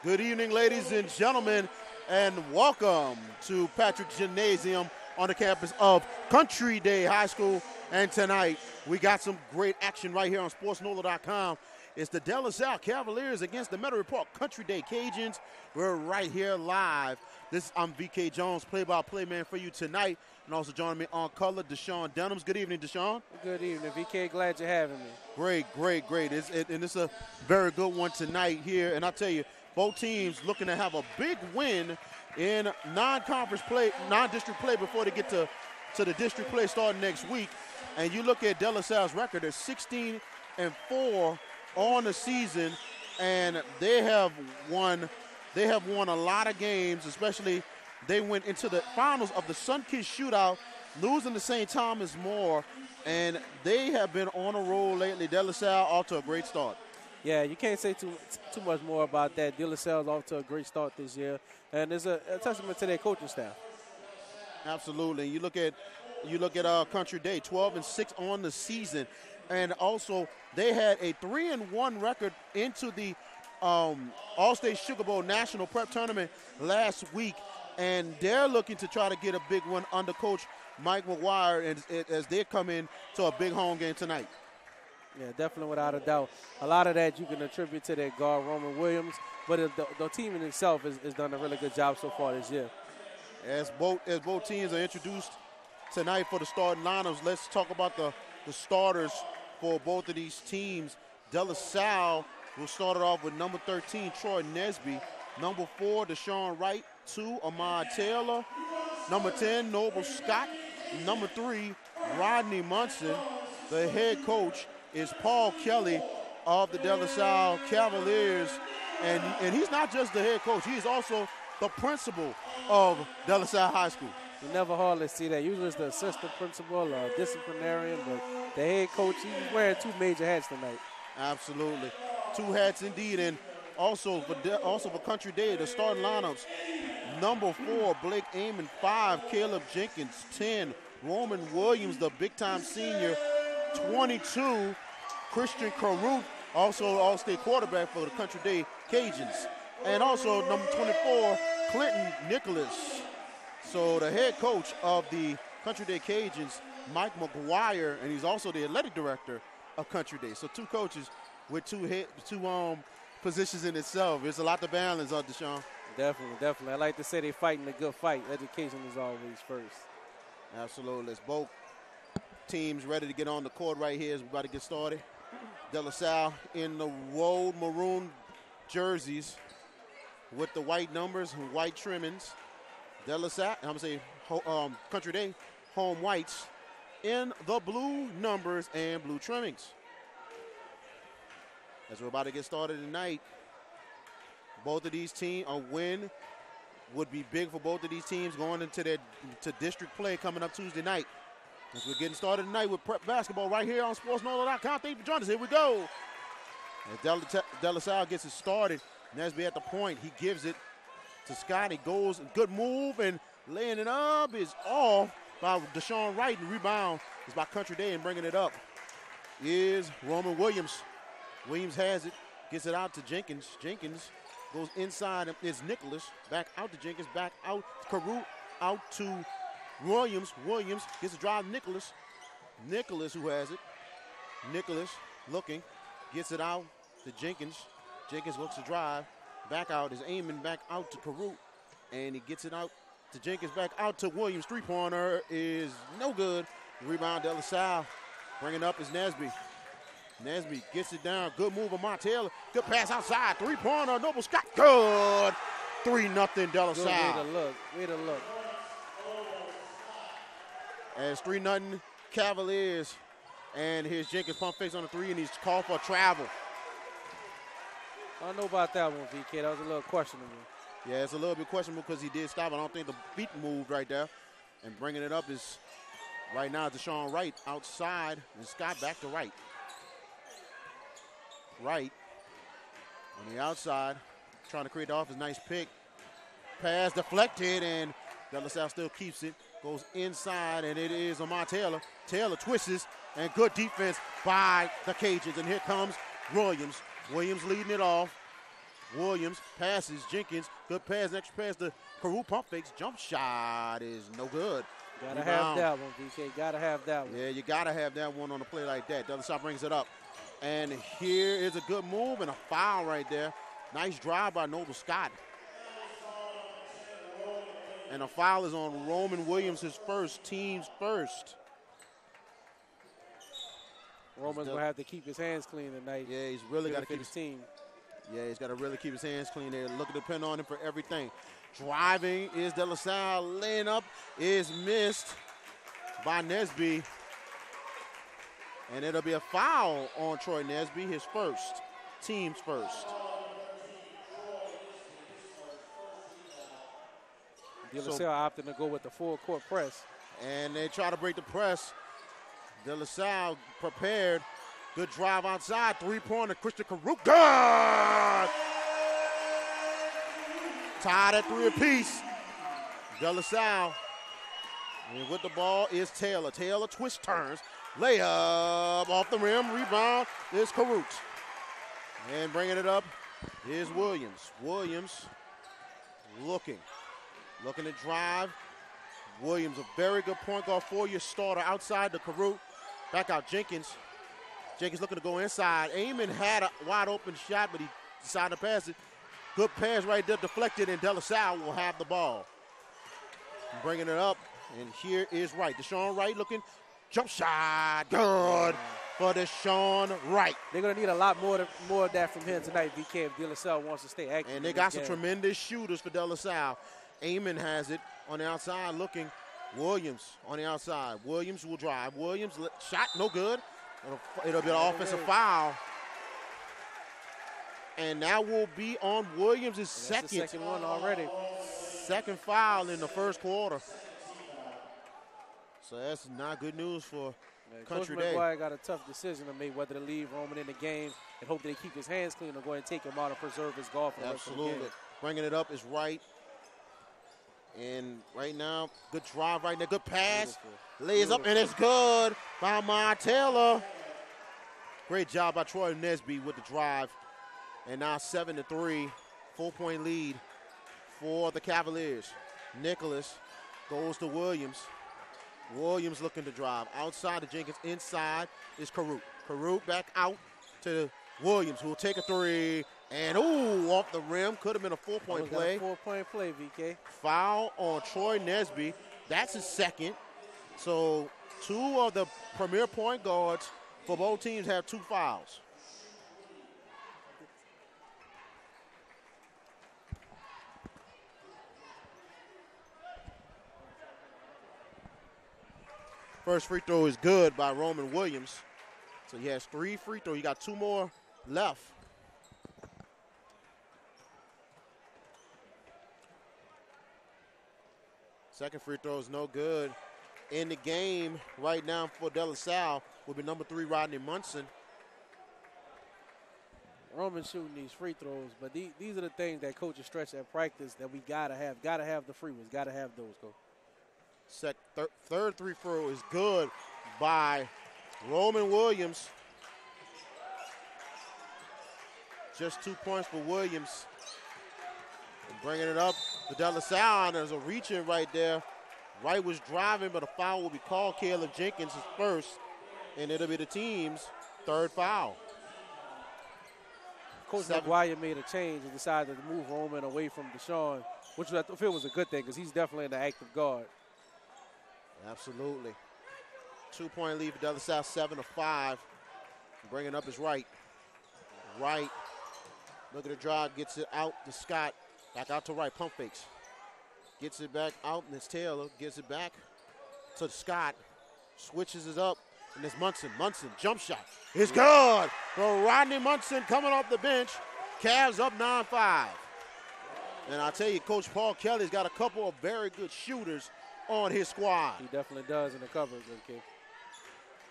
Good evening, ladies and gentlemen, and welcome to Patrick Gymnasium on the campus of Country Day High School. And tonight, we got some great action right here on SportsNola.com. It's the De La Salle Cavaliers against the Metairie Country Day Cajuns. We're right here live. I'm VK Jones, play-by-play man for you tonight. And also joining me on color, Deshaun Dunhams. Good evening, Deshaun. Good evening, VK. Glad you're having me. Great. And it's a very good one tonight here. And I tell you, both teams looking to have a big win in non-conference play, non-district play before they get to the district play starting next week. And you look at De La Salle's record, they're 16-4 on the season, and they have won a lot of games, especially they went into the finals of the Sun-Kissed Shootout, losing to St. Thomas More, and they have been on a roll lately. De La Salle off to a great start. Yeah, you can't say too much more about that. De La Salle's off to a great start this year, and it's a testament to their coaching staff. Absolutely. You look at Country Day, 12-6 on the season, and also they had a 3-1 record into the All-State Sugar Bowl National Prep Tournament last week, and they're looking to try to get a big one under Coach Mike McGuire as they come in to a big home game tonight. Yeah, definitely, without a doubt. A lot of that you can attribute to their guard, Roman Williams, but the team in itself has done a really good job so far this year. As both teams are introduced tonight for the starting lineups, let's talk about the starters for both of these teams. De La Salle will start it off with number 13, Troy Nesby, number 4, Deshaun Wright, 2, Ahmad Taylor, number 10, Noble Scott, number 3, Rodney Munson. The head coach is Paul Kelly of the De La Salle Cavaliers, and he's not just the head coach, he is also the principal of De La Salle High School. You never hardly see that. Usually it's the assistant principal or disciplinarian, but the head coach, he's wearing 2 major hats tonight. Absolutely. 2 hats indeed, and also for Country Day, the starting lineups. Number 4, Blake Amon, 5, Caleb Jenkins, 10, Roman Williams, the big-time senior, 22, Christian Carruth, also All-State quarterback for the Country Day Cajuns. And also number 24, Clinton Nicholas. So the head coach of the Country Day Cajuns, Mike McGuire, and he's also the athletic director of Country Day. So 2 coaches with 2 positions in itself. There's a lot to balance, Deshaun. Definitely. I like to say they're fighting a good fight. Education is always first. Absolutely. It's both teams ready to get on the court right here as we're about to get started. De La Salle in the road maroon jerseys with the white numbers and white trimmings. De La Salle, I'm going to say Country Day, home whites in the blue numbers and blue trimmings. As we're about to get started tonight, both of these teams, a win would be big for both of these teams going into to district play coming up Tuesday night. As we're getting started tonight with prep basketball right here on SportsNola.com. Thank you for joining us. Here we go. As De La Salle gets it started, Nesby at the point. He gives it to Scott. He goes, good move, and laying it up is off by Deshaun Wright. And rebound is by Country Day, and bringing it up is Roman Williams. Williams has it, gets it out to Jenkins. Jenkins goes inside, and it's Nicholas. Back out to Jenkins, back out to Carew, out to Williams. Williams gets a drive. Nicholas, who has it. Nicholas looking, gets it out to Jenkins. Jenkins looks to drive. Back out is Amon, back out to Carew. And he gets it out to Jenkins, back out to Williams. 3-pointer is no good. Rebound, De La Salle. Bringing up is Nesby. Nesby gets it down. Good move of Taylor. Good pass outside. 3-pointer, Noble Scott. Good. 3-0 De La Salle. Way to look. As 3-0 Cavaliers. And here's Jenkins pump face on the 3, and he's called for travel. I don't know about that one, VK. That was a little questionable. Yeah, it's a little bit questionable because he did stop. I don't think the feet moved right there. And bringing it up is right now Deshaun Wright outside, and Scott back to Wright. Wright on the outside, trying to create the offense. Nice pick. Pass deflected, and De La Salle still keeps it. Goes inside, and it is Ahmad Taylor. Taylor twists, and good defense by the Cajuns. And here comes Williams. Williams leading it off. Williams passes Jenkins. Good pass. Next pass to Carew. Pump fakes. Jump shot is no good. Gotta have that one, VK. Gotta have that one. Yeah, you gotta have that one on a play like that. De La Salle brings it up. And here is a good move and a foul right there. Nice drive by Noble Scott. And a foul is on Roman Williams, his first, team's first. Roman's going to have to keep his hands clean tonight. Yeah, he's really got to keep his team. Yeah, he's got to really keep his hands clean there. Look to depend on him for everything. Driving is De La Salle. Laying up is missed by Nesby. And it'll be a foul on Troy Nesby, his first, team's first. De La Salle opting to go with the full court press. And they try to break the press. De La Salle prepared. Good drive outside. Three-pointer. Christian Carew. Good! Tied at 3 apiece. De La Salle. And with the ball is Taylor. Taylor twist turns. Layup off the rim. Rebound is Carew. And bringing it up is Williams. Williams looking to drive. Williams, a very good point guard, 4-year starter outside the Carew. Back out Jenkins. Jenkins looking to go inside. Amon had a wide open shot, but he decided to pass it. Good pass right there, deflected, and De La Salle will have the ball. Bringing it up, and here is Wright. Deshaun Wright looking, jump shot, good for Deshaun Wright. They're going to need a lot more of that from him tonight, VK, if De La Salle wants to stay active. And they got some tremendous shooters for De La Salle. Amon has it on the outside looking. Williams on the outside. Williams will drive. Williams shot, no good. It'll be an offensive foul. And that will be on Williams' second. The second one already. Second foul in the first quarter. So that's not good news for Country Day. Coach McGuire got a tough decision to make whether to leave Roman in the game and hope that he keep his hands clean or go ahead and take him out and preserve his golf. Absolutely. Bringing it up is Wright. And right now, good drive right there. Good pass. Lays up, and it's good by my Taylor. Great job by Troy Nesby with the drive. And now 7-3, 4-point lead for the Cavaliers. Nicholas goes to Williams. Williams looking to drive. Outside to Jenkins. Inside is Carew. Carew back out to Williams, who will take a three. And, ooh, off the rim. Could have been a 4-point play. 4-point play, VK. Foul on Troy Nesby. That's his second. So 2 of the premier point guards for both teams have 2 fouls. First free throw is good by Roman Williams. So he has 3 free throws. He got 2 more left. Second free throw is no good. In the game right now for De La Salle will be number 3, Rodney Munson. Roman shooting these free throws, but these are the things that coaches stress at practice that we gotta have. Gotta have the free ones. Gotta have those, Coach. Third free throw is good by Roman Williams. Just 2 points for Williams. And bringing it up to De La Salle. There's a reach-in right there. Wright was driving, but a foul will be called. Caleb Jenkins is first, and it'll be the team's 3rd foul. Coach McGuire made a change and decided to move Roman away from Deshaun, which I feel was a good thing because he's definitely an active guard. Absolutely. 2-point lead for De La Salle, 7-5. Bringing up is Wright. Wright, look at the drive, gets it out to Scott. Back out to Wright, pump fakes. Gets it back out, and it's Taylor. Gets it back to Scott. Switches it up, and it's Munson. Munson, jump shot. It's good for Rodney Munson coming off the bench. Cavs up 9-5. And I tell you, Coach Paul Kelly's got a couple of very good shooters on his squad. He definitely does in the coverage, okay.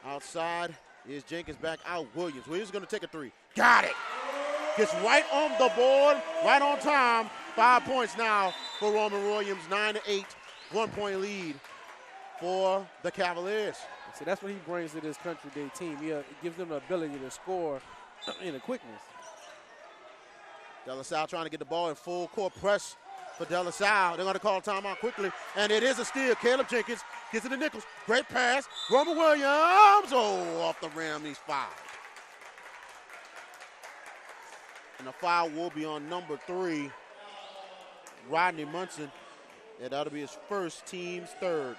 Outside is Jenkins, back out. Williams. Williams is going to take a 3. Got it. Gets right on the board, right on time. 5 points now for Roman Williams. 9-8, 1-point lead for the Cavaliers. So that's what he brings to this Country Day team. He gives them the ability to score in a quickness. De La Salle trying to get the ball in full court press for De La Salle. They're going to call timeout quickly, and it is a steal. Caleb Jenkins gets it to Nichols. Great pass. Roman Williams. Oh, off the rim. He's fouled. And the foul will be on number 3, Rodney Munson. And that'll be his first, team's third.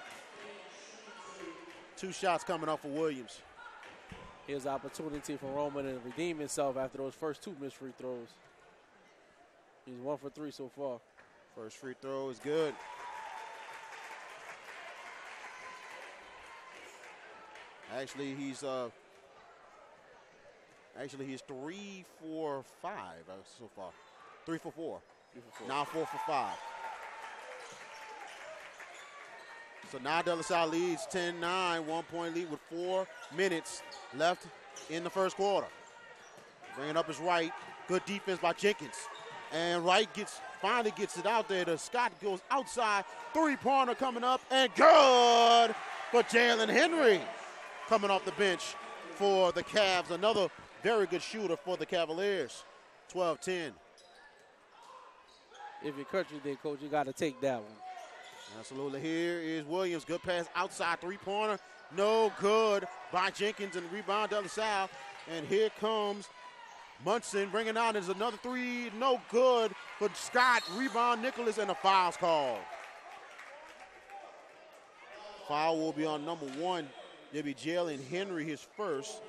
2 shots coming up for Williams. Here's an opportunity for Roman to redeem himself after those first 2 missed free throws. He's 1 for 3 so far. First free throw is good. Actually, he's 3 for 5 so far. 3 for 4. Now 4 for 5. So now De La Salle leads 10-9, 1-point lead with 4 minutes left in the first quarter. Bringing up his right. Good defense by Jenkins. And Wright finally gets it out there. The Scott goes outside. 3-pointer coming up and good for Jalen Henry coming off the bench for the Cavs. Another very good shooter for the Cavaliers. 12-10. If you're country day, coach, you got to take that one. Absolutely. Here is Williams. Good pass outside. 3-pointer. No good by Jenkins, and rebound De La Salle. And here comes Munson bringing out. There's another 3. No good for Scott. Rebound Nicholas, and a foul's called. Foul will be on number 1. It'll be Jalen Henry, his first.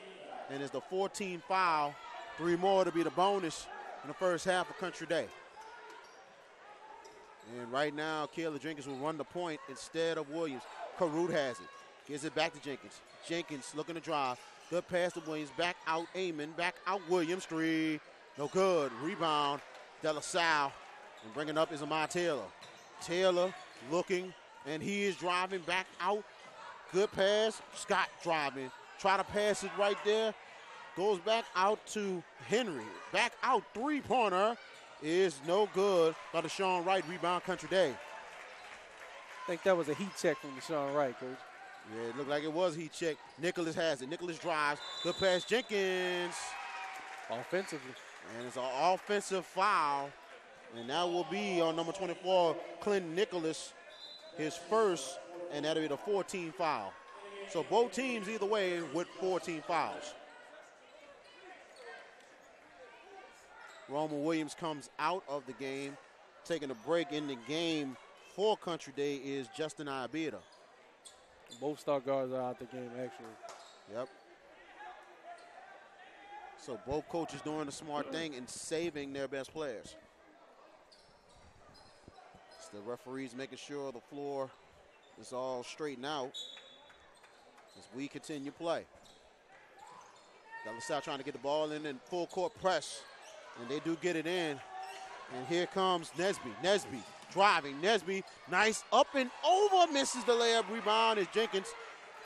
And it's the 14th foul. 3 more to be the bonus in the first half of Country Day. And right now, Caleb Jenkins will run the point instead of Williams. Carruth has it. Gives it back to Jenkins. Jenkins looking to drive. Good pass to Williams. Back out Amon. Back out Williams. 3. No good. Rebound. De La Salle. And bringing up is Amon Taylor. Taylor looking, and he is driving back out. Good pass. Scott driving. Try to pass it right there. Goes back out to Henry. Back out. 3-pointer. Is no good by Deshaun Wright. Rebound Country Day. I think that was a heat check from Deshaun Wright, coach. Yeah, it looked like it was heat check. Nicholas has it. Nicholas drives. Good pass, Jenkins. Offensively. And it's an offensive foul. And that will be on number 24, Clinton Nicholas, his first, and that'll be the 14th foul. So both teams either way with 14 fouls. Roman Williams comes out of the game. Taking a break in the game for Country Day is Justin Iabita. Both star guards are out the game, actually. Yep. So both coaches doing the smart thing and saving their best players. It's the referees making sure the floor is all straightened out as we continue play. De La Salle trying to get the ball in full court press. And they do get it in. And here comes Nesby. Nesby driving. Nesby, nice up and over. Misses the layup. Rebound is Jenkins.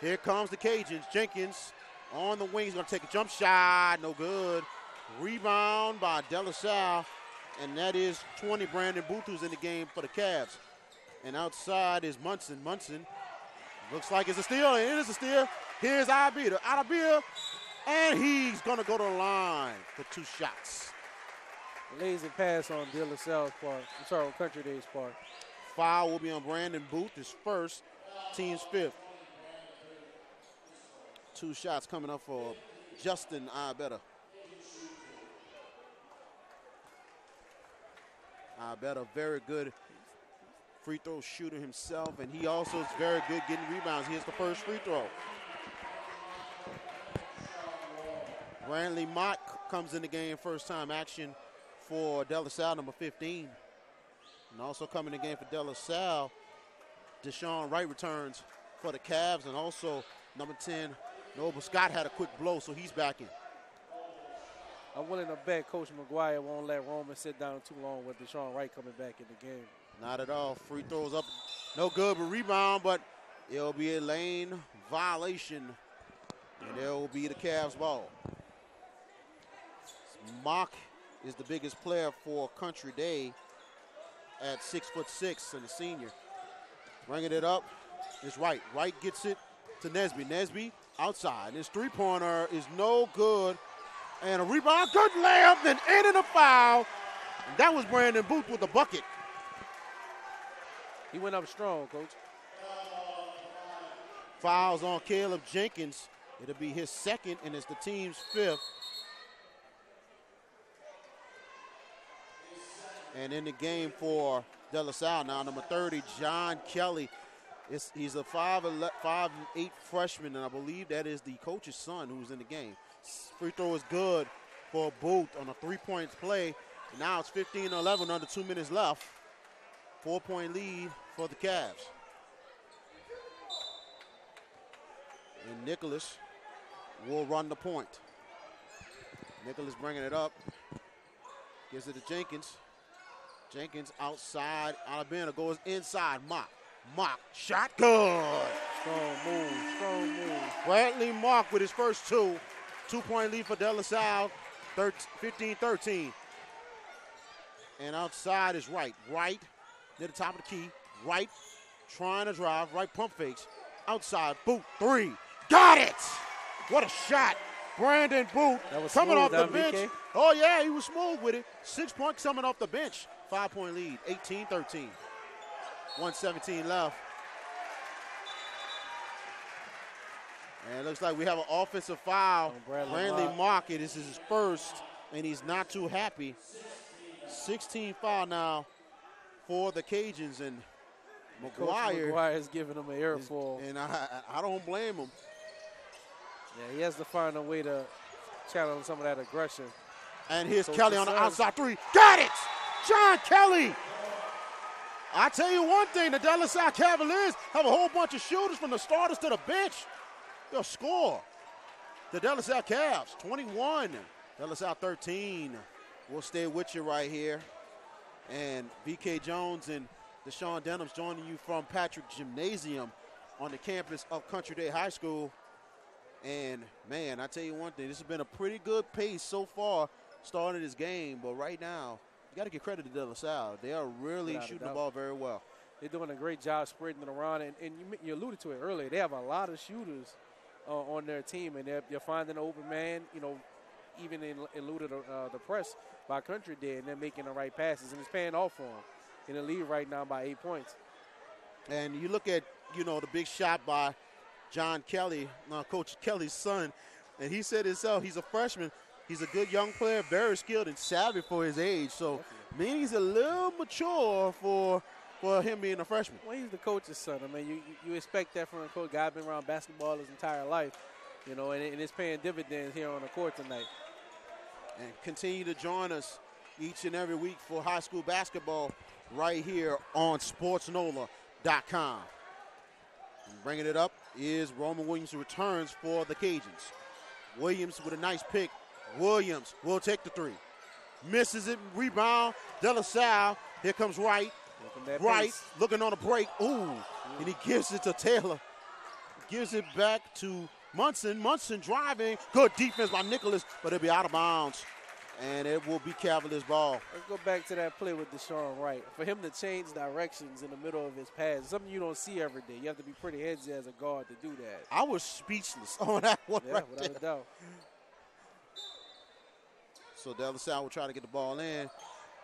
Here comes the Cajuns. Jenkins on the wing. He's going to take a jump shot. No good. Rebound by De La Salle. And that is 20. Brandon Booth, who's in the game for the Cavs. And outside is Munson. Munson looks like it's a steal. And it is a steal. Here's Iabita. Iabita. And he's going to go to the line for 2 shots. Lazy pass on De La Salle's part. I'm sorry, on Country Day's part. Foul will be on Brandon Booth, his first, team's 5th. 2 shots coming up for Justin Iabita. Iabita, very good free throw shooter himself, and he also is very good getting rebounds. Here's the first free throw. Brandley Mott comes in the game, first time action for De La Salle, number 15. And also coming in the game for De La Salle, Deshaun Wright returns for the Cavs, and also number 10, Noble Scott had a quick blow, so he's back in. I'm willing to bet Coach McGuire won't let Roman sit down too long with Deshaun Wright coming back in the game. Not at all. Free throws up, no good, but rebound, but it'll be a lane violation, and it will be the Cavs' ball. Mock is the biggest player for Country Day at 6'6" and a senior. Bringing it up is Wright. Wright gets it to Nesby. Nesby outside. His 3-pointer is no good. And a rebound, good layup, then in and a foul And that was Brandon Booth with the bucket. He went up strong, Coach. Fouls on Caleb Jenkins. It'll be his second, and it's the team's fifth. And in the game for De La Salle now, number 30, John Kelly. He's a 5'8" freshman, and I believe that is the coach's son who's in the game. Free throw is good for Booth on a 3-point play. Now it's 15-11, under 2 minutes left. 4-point lead for the Cavs. And Nicholas will run the point. Nicholas bringing it up. Gives it to Jenkins. Jenkins outside. Alabama goes inside. Mock. Shot good. Strong move. Bradley Mock with his first two. 2-point lead for De La Salle. 15-13. And outside is Wright. Wright near the top of the key. Wright trying to drive. Wright pump fakes. Outside. Booth. 3. Got it! What a shot. Brandon Booth coming off the bench. BK? Oh, yeah, he was smooth with it. 6 points coming off the bench. 5-point lead. 18-13. 1:17 left. And it looks like we have an offensive foul. Bradley Mock. It is his first, and he's not too happy. 16 foul now for the Cajuns, and McGuire is giving him an earful. And I don't blame him. Yeah, he has to find a way to channel some of that aggression. And here's Kelly on the outside 3. Got it! John Kelly! I tell you one thing, the De La Salle Cavaliers have a whole bunch of shooters from the starters to the bench. They'll score. The De La Salle Cavs, 21. De La Salle 13. We'll stay with you right here. And VK Jones and Deshaun Denham's joining you from Patrick Gymnasium on the campus of Country Day High School. And, man, I tell you one thing, this has been a pretty good pace so far starting this game. But right now, you got to give credit to De La Salle. They are really shooting the ball very well. They're doing a great job spreading it around. And you alluded to it earlier. They have a lot of shooters on their team, and they're finding the open man, even eluded the press by Country Day, and they're making the right passes. And it's paying off for them. In the lead right now by 8 points. And you look at, the big shot by John Kelly, Coach Kelly's son, and he said himself, he's a freshman. He's a good young player, very skilled and savvy for his age. So, meaning he's a little mature for him being a freshman. Well, he's the coach's son. I mean, you expect that from a coach. Guy been around basketball his entire life, and it's paying dividends here on the court tonight. And continue to join us each and every week for high school basketball right here on SportsNola.com. And bringing it up is Roman Williams, who returns for the Cajuns. Williams with a nice pick. Williams will take the 3. Misses it, rebound, De La Salle. Here comes Wright. Wright looking on a break. Ooh, and he gives it to Taylor. Gives it back to Munson. Munson driving. Good defense by Nicholas, but it'll be out of bounds. And it will be Cavaliers ball. Let's go back to that play with Deshaun Wright. For him to change directions in the middle of his pass, something you don't see every day. You have to be pretty headsy as a guard to do that. I was speechless on that one right without there. a doubt. So De La Salle will try to get the ball in.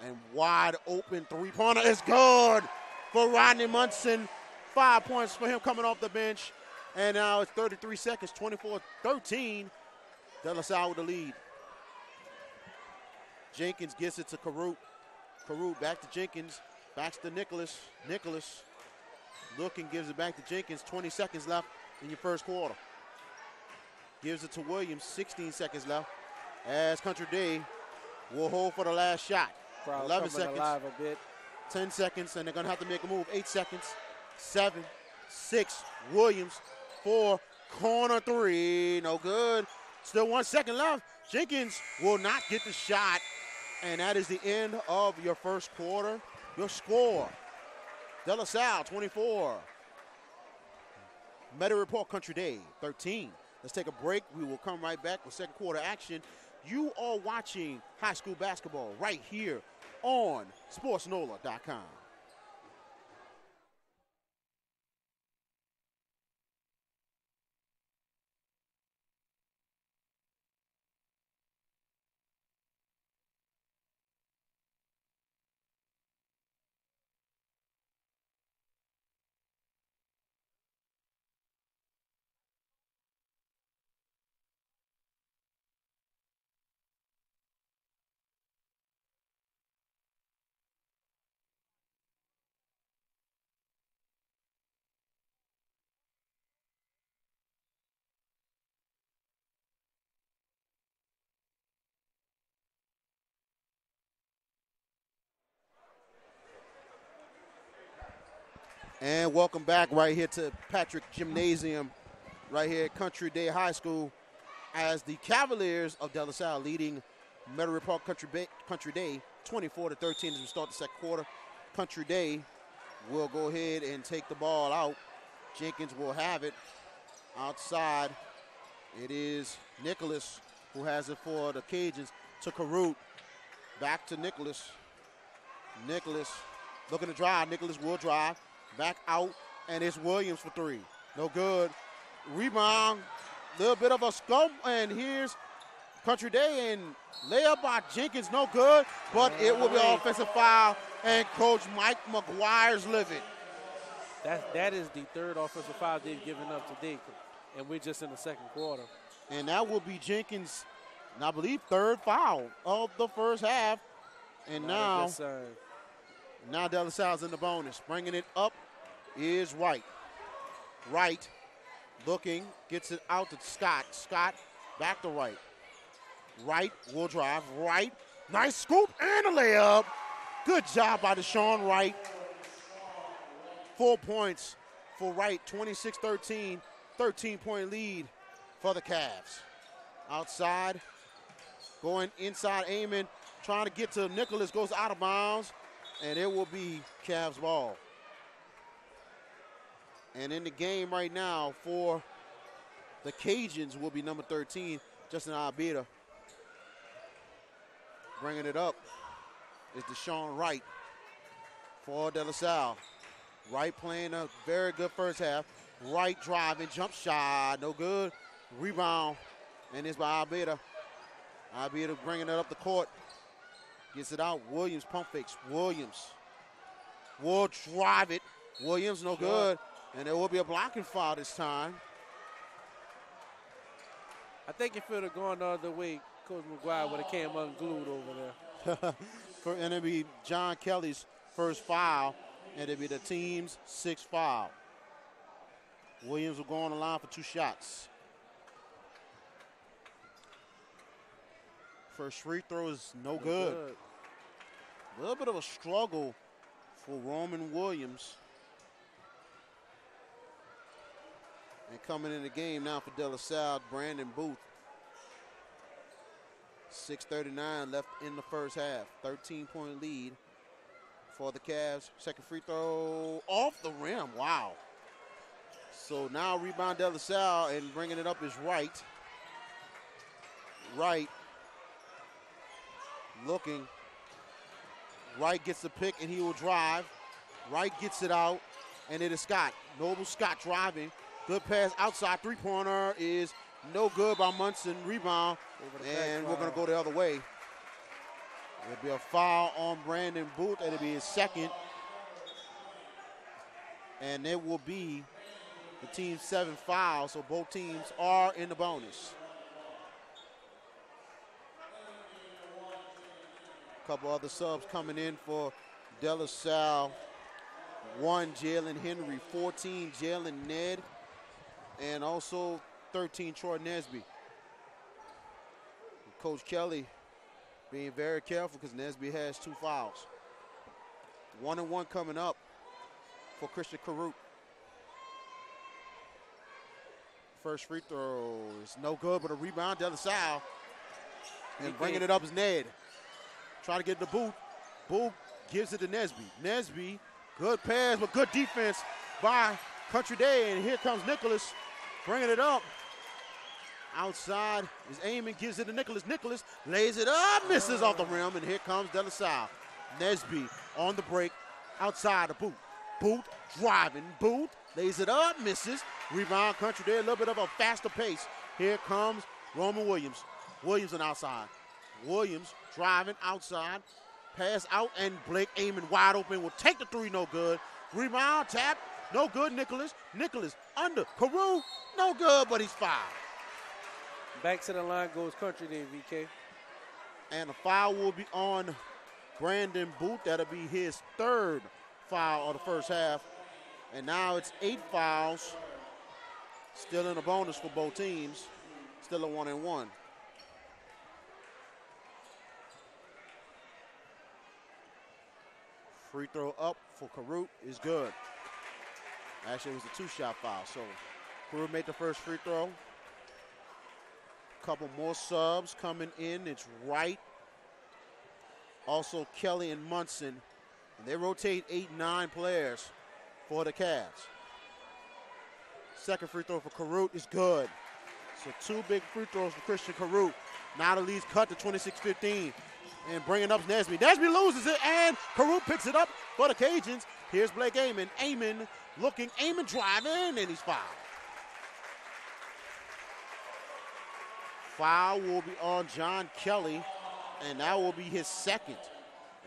And wide open three-pointer is good for Rodney Munson. 5 points for him coming off the bench. And now it's 33 seconds, 24-13. De La Salle with the lead. Jenkins gets it to Carute. Carute back to Jenkins. Back to Nicholas. Nicholas looking, gives it back to Jenkins. 20 seconds left in your first quarter. Gives it to Williams. 16 seconds left. As Country Day will hold for the last shot. Crowd 11 seconds. Alive a bit. 10 seconds, and they're going to have to make a move. 8 seconds. 7, 6. Williams. 4. Corner 3. No good. Still 1 second left. Jenkins will not get the shot. And that is the end of your first quarter. Your score, De La Salle 24. Metairie Report Country Day 13. Let's take a break. We will come right back with second quarter action. You are watching high school basketball right here on SportsNola.com. And welcome back right here to Patrick Gymnasium, right here at Country Day High School, as the Cavaliers of De La Salle leading Metairie Park Country Day 24-13 as we start the second quarter. Country Day will go ahead and take the ball out. Jenkins will have it outside. It is Nicholas who has it for the Cajuns to Carute. Back to Nicholas. Nicholas looking to drive. Nicholas will drive. Back out, and it's Williams for three. No good. Rebound. Little bit of a scump, and here's Country Day, and layup by Jenkins. No good, but it will be an offensive foul, and Coach Mike McGuire's livid. That is the third offensive foul they've given up today, and we're just in the second quarter. And that will be Jenkins' and I believe third foul of the first half. And now De La Salle's in the bonus. Bringing it up is Wright. Wright looking, gets it out to Scott. Scott back to Wright. Wright will drive. Wright, nice scoop and a layup. Good job by Deshaun Wright. 4 points for Wright, 26-13, 13-point lead for the Cavs. Outside, going inside, aiming, trying to get to Nicholas, goes out of bounds, and it will be Cavs ball. And in the game right now for the Cajuns will be number 13, Justin Albeda. Bringing it up is Deshaun Wright for De La Salle. Wright playing a very good first half. Wright driving, jump shot, no good. Rebound, and it's by Albeda. Albeda bringing it up the court. Gets it out. Williams pump fakes. Williams will drive it. Williams no good. And there will be a blocking foul this time. I think if it would have gone the other way, Coach McGuire would have came unglued over there. And it'll be John Kelly's first foul, and it'll be the team's sixth foul. Williams will go on the line for 2 shots. First free throw is no good. A little bit of a struggle for Roman Williams. And coming in the game now for De La Salle, Brandon Booth. 6:39 left in the first half. 13-point lead for the Cavs. Second free throw off the rim. Wow. So now rebound De La Salle, and bringing it up is Wright. Wright looking. Wright gets the pick, and he will drive. Wright gets it out, and it is Scott. Noble Scott driving. Good pass outside. Three-pointer is no good by Munson. Rebound, and we're going to go the other way. There'll be a foul on Brandon Booth. It'll be his second. And it will be the team's 7th foul, so both teams are in the bonus. A couple other subs coming in for De La Salle. 1, Jalen Henry. 14, Jalen Ned. And also 13, Troy Nesby. Coach Kelly being very careful because Nesby has 2 fouls. 1-1 coming up for Christian Carute. First free throw is no good, but a rebound, De La Salle. And bringing it up is Ned. Trying to get the Booth. Booth gives it to Nesby. Nesby, good pass, but good defense by Country Day. And here comes Nicholas bringing it up. Outside is aiming, gives it to Nicholas. Nicholas lays it up, misses off the rim, and here comes De La Salle. Nesby on the break, outside of Booth. Booth driving. Booth lays it up, misses. Rebound, Country Day, a little bit of a faster pace. Here comes Roman Williams. Williams on outside. Williams driving outside. Pass out, and Blake aiming wide open. Will take the 3, no good. Rebound, tap, no good. Nicholas. Nicholas under. Carew, no good, but he's fouled. Back to the line goes Country Day, VK. And a foul will be on Brandon Booth. That'll be his 3rd foul of the first half. And now it's 8 fouls. Still in a bonus for both teams. Still a 1-1. Free throw up for Carute is good. Actually, it was a two-shot foul. So Carew made the first free throw. Couple more subs coming in. It's Wright. Also Kelly and Munson. And they rotate 8-9 players for the Cavs. Second free throw for Carew is good. So two big free throws for Christian Carew. Now the lead's cut to 26-15. And bringing up Nesby. Nesby loses it, and Carew picks it up for the Cajuns. Here's Blake Amon. Amon looking, Amon driving, and he's fouled. Foul will be on John Kelly, and that will be his second.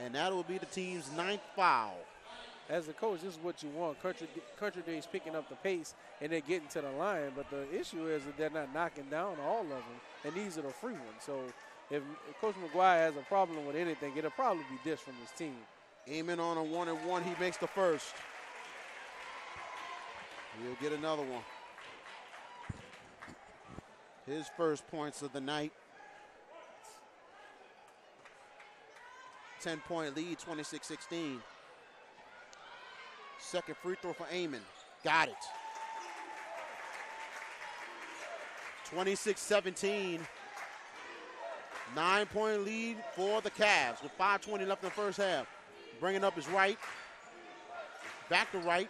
And that will be the team's 9th foul. As a coach, this is what you want. Country Day's picking up the pace, and they're getting to the line. But the issue is that they're not knocking down all of them, and these are the free ones. So if Coach McGuire has a problem with anything, it'll probably be this from his team. Amon on a 1-and-1. He makes the first. He'll get another one. His first points of the night. 10-point lead, 26-16. Second free throw for Amon. Got it. 26-17. 9-point lead for the Cavs with 5:20 left in the first half. Bringing up is Wright. Back to Wright.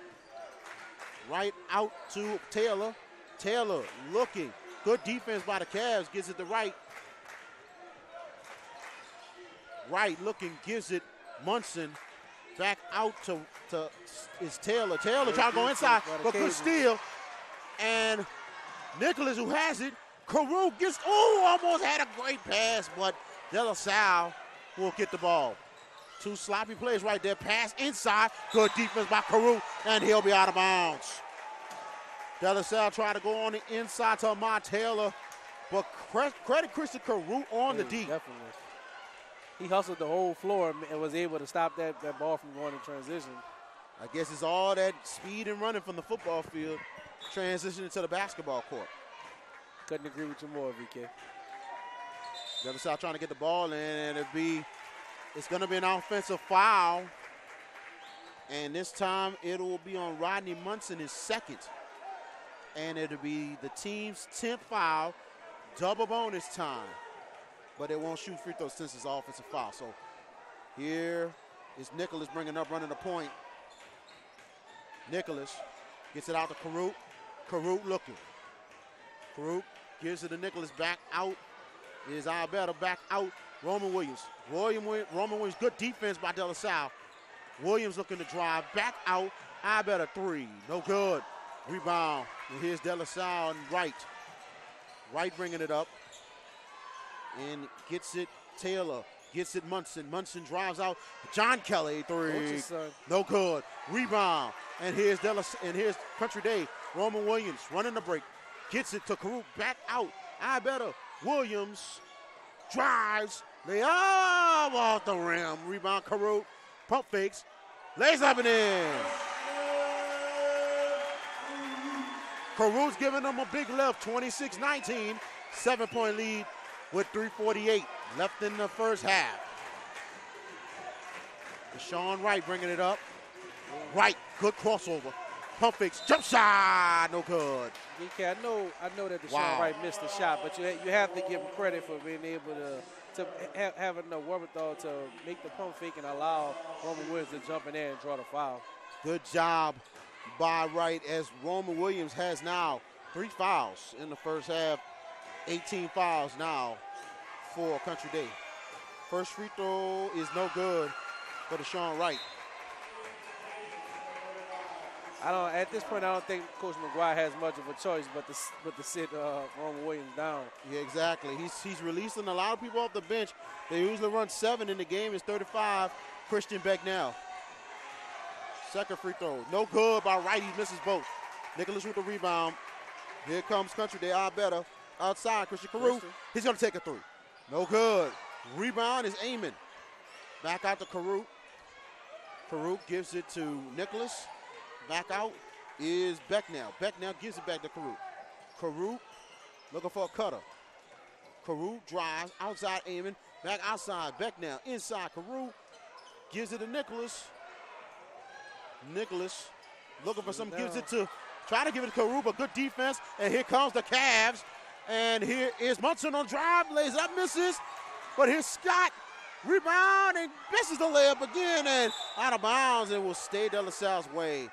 Wright out to Taylor. Taylor looking. Good defense by the Cavs. Gives it to Wright. Wright looking, gives it Munson. Back out to is Taylor. Taylor trying to go inside, but good steal. And Nicholas, who has it. Carew gets, almost had a great pass, but De La Salle will get the ball. Two sloppy plays right there. Pass inside. Good defense by Carew, and he'll be out of bounds. De La Salle tried to go on the inside to Ahmad Taylor, but credit Christian Carew on the D. Definitely. He hustled the whole floor and was able to stop that ball from going in transition. I guess it's all that speed and running from the football field transitioning to the basketball court. Couldn't agree with you more, VK. De La Salle trying to get the ball in, and it's going to be an offensive foul. And this time it will be on Rodney Munson, his second. And it'll be the team's 10th foul, double bonus time. But they won't shoot free throws since it's offensive foul. So here is Nicholas running the point. Nicholas gets it out to Carew. Carew looking. Carew gives it to Nicholas, back out. Is Ibetter back out. Roman Williams. Roman Williams, good defense by De La Salle. Williams looking to drive, back out. Ibetter three, no good. Rebound, and here's De La Salle and Wright. Wright bringing it up. And gets it Taylor, gets it Munson. Munson drives out. John Kelly, three, no good. Rebound, and here's Country Day. Roman Williams running the break, gets it to Carew, back out. Ibetter, Williams drives, they all off the rim. Rebound, Carew, pump fakes, lays up and in. Carew's giving them a big left, 26-19, 7-point lead. With 3:48 left in the first half. Deshaun Wright bringing it up. Wright, good crossover. Pump fakes, jump shot, no good. DK, I know that Deshaun Wright missed the shot, but you have to give him credit for being able to have enough wherewithal to make the pump fake and allow Roman Williams to jump in there and draw the foul. Good job by Wright, as Roman Williams has now 3 fouls in the first half. 18 fouls now for Country Day. First free throw is no good for Deshaun Wright. At this point, I don't think Coach McGuire has much of a choice but to sit Roman Williams down. Yeah, exactly. He's releasing a lot of people off the bench. They usually run 7 in the game. It's 35. Christian Becknell. Second free throw, no good by Wright. He misses both. Nicholas with the rebound. Here comes Country Day. Ibetter. Outside, Christian Carew. He's going to take a 3. No good. Rebound is Amon. Back out to Carew. Carew gives it to Nicholas. Back out is Becknell. Becknell gives it back to Carew. Carew looking for a cutter. Carew drives outside Amon. Back outside Becknell. Inside Carew gives it to Nicholas. Nicholas looking for some, gives it to, try to give it to Karuba. Good defense, and here comes the Cavs. And here is Munson on drive, lays up, misses. But here's Scott, rebound, and misses the layup again, and out of bounds, and will stay De La Salle's way.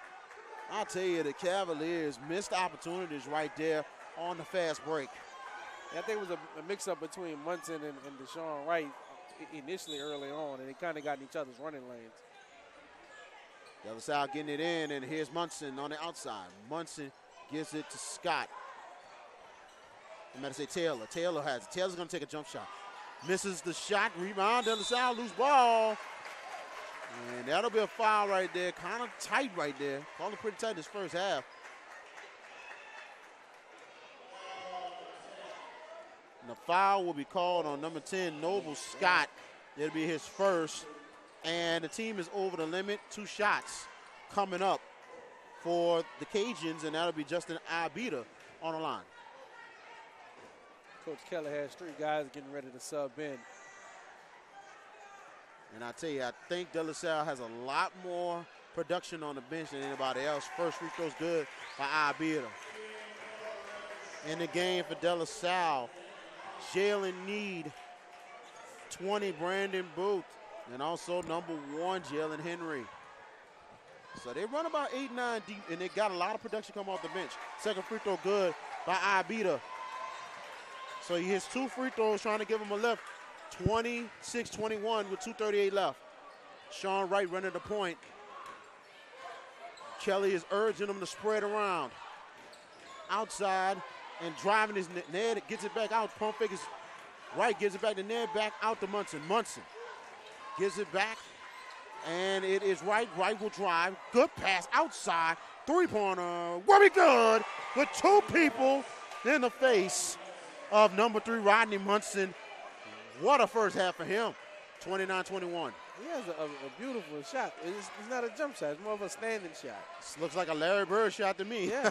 I'll tell you, the Cavaliers missed opportunities right there on the fast break. Yeah, I think it was a mix-up between Munson and Deshaun Wright initially early on, and they kind of got in each other's running lanes. De La Salle getting it in, and here's Munson on the outside. Munson gives it to Scott. I'm going to say Taylor. Taylor has it. Taylor's going to take a jump shot. Misses the shot. Rebound. De La Salle loose ball. And that'll be a foul right there. Kind of tight right there. Called it pretty tight this first half. And the foul will be called on number 10, Noble Scott. It'll be his first. And the team is over the limit. 2 shots coming up for the Cajuns, and that'll be Justin Ibita on the line. Coach Keller has 3 guys getting ready to sub in. And I tell you, I think De La Salle has a lot more production on the bench than anybody else. First free throw's good by Ibita. In the game for De La Salle, Jalen Need, 20, Brandon Booth, and also number 1, Jalen Henry. So they run about 8-9 deep, and they got a lot of production come off the bench. Second free throw good by Ibita. So he hits 2 free throws, trying to give him a lift. 26-21 with 2:38 left. Sean Wright running the point. Kelly is urging him to spread around. Outside and driving his Ned, gets it back out. Pump fake is Wright, gives it back to Ned, back out to Munson. Munson gives it back, and it is Wright. Wright will drive. Good pass outside. 3-pointer. Will be good with 2 people in the face of number 3, Rodney Munson. What a first half for him. 29-21. He has a beautiful shot. It's not a jump shot. It's more of a standing shot. This looks like a Larry Bird shot to me. Yeah.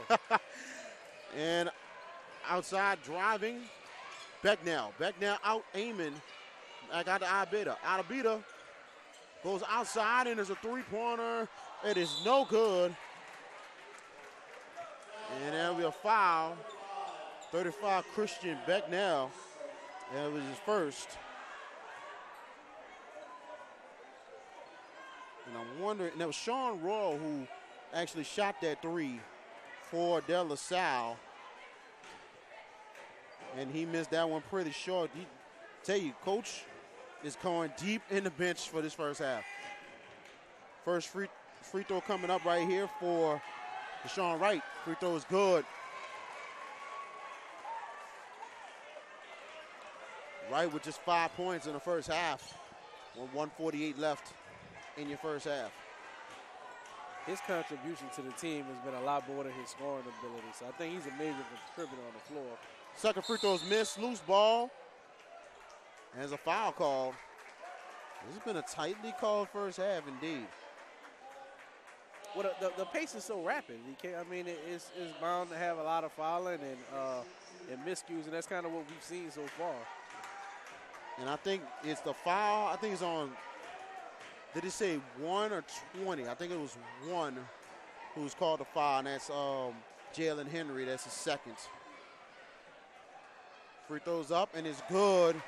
And outside driving, Becknell. Becknell out aiming. Back out to Ibita. Ibita goes outside, and there's a 3-pointer. It is no good. And there'll be a foul. 35, Christian Becknell. That was his first. And I'm wondering, and that was Sean Royal who actually shot that 3 for De La Salle. And he missed that one pretty short. He tell you, Coach is going deep in the bench for this first half. First free throw coming up right here for Deshaun Wright. Free throw is good. Wright with just 5 points in the first half. 1:48 left in your first half. His contribution to the team has been a lot more than his scoring ability. So I think he's a major contributor on the floor. Second free throw is missed. Loose ball. And there's a foul call. This has been a tightly called first half indeed. Well, the pace is so rapid. It's bound to have a lot of fouling and miscues, and that's kind of what we've seen so far. And I think it's the foul. I think it's on, did it say 1 or 20? I think it was 1 who's called the foul, and that's Jalen Henry. That's his second. Free throws up, and it's good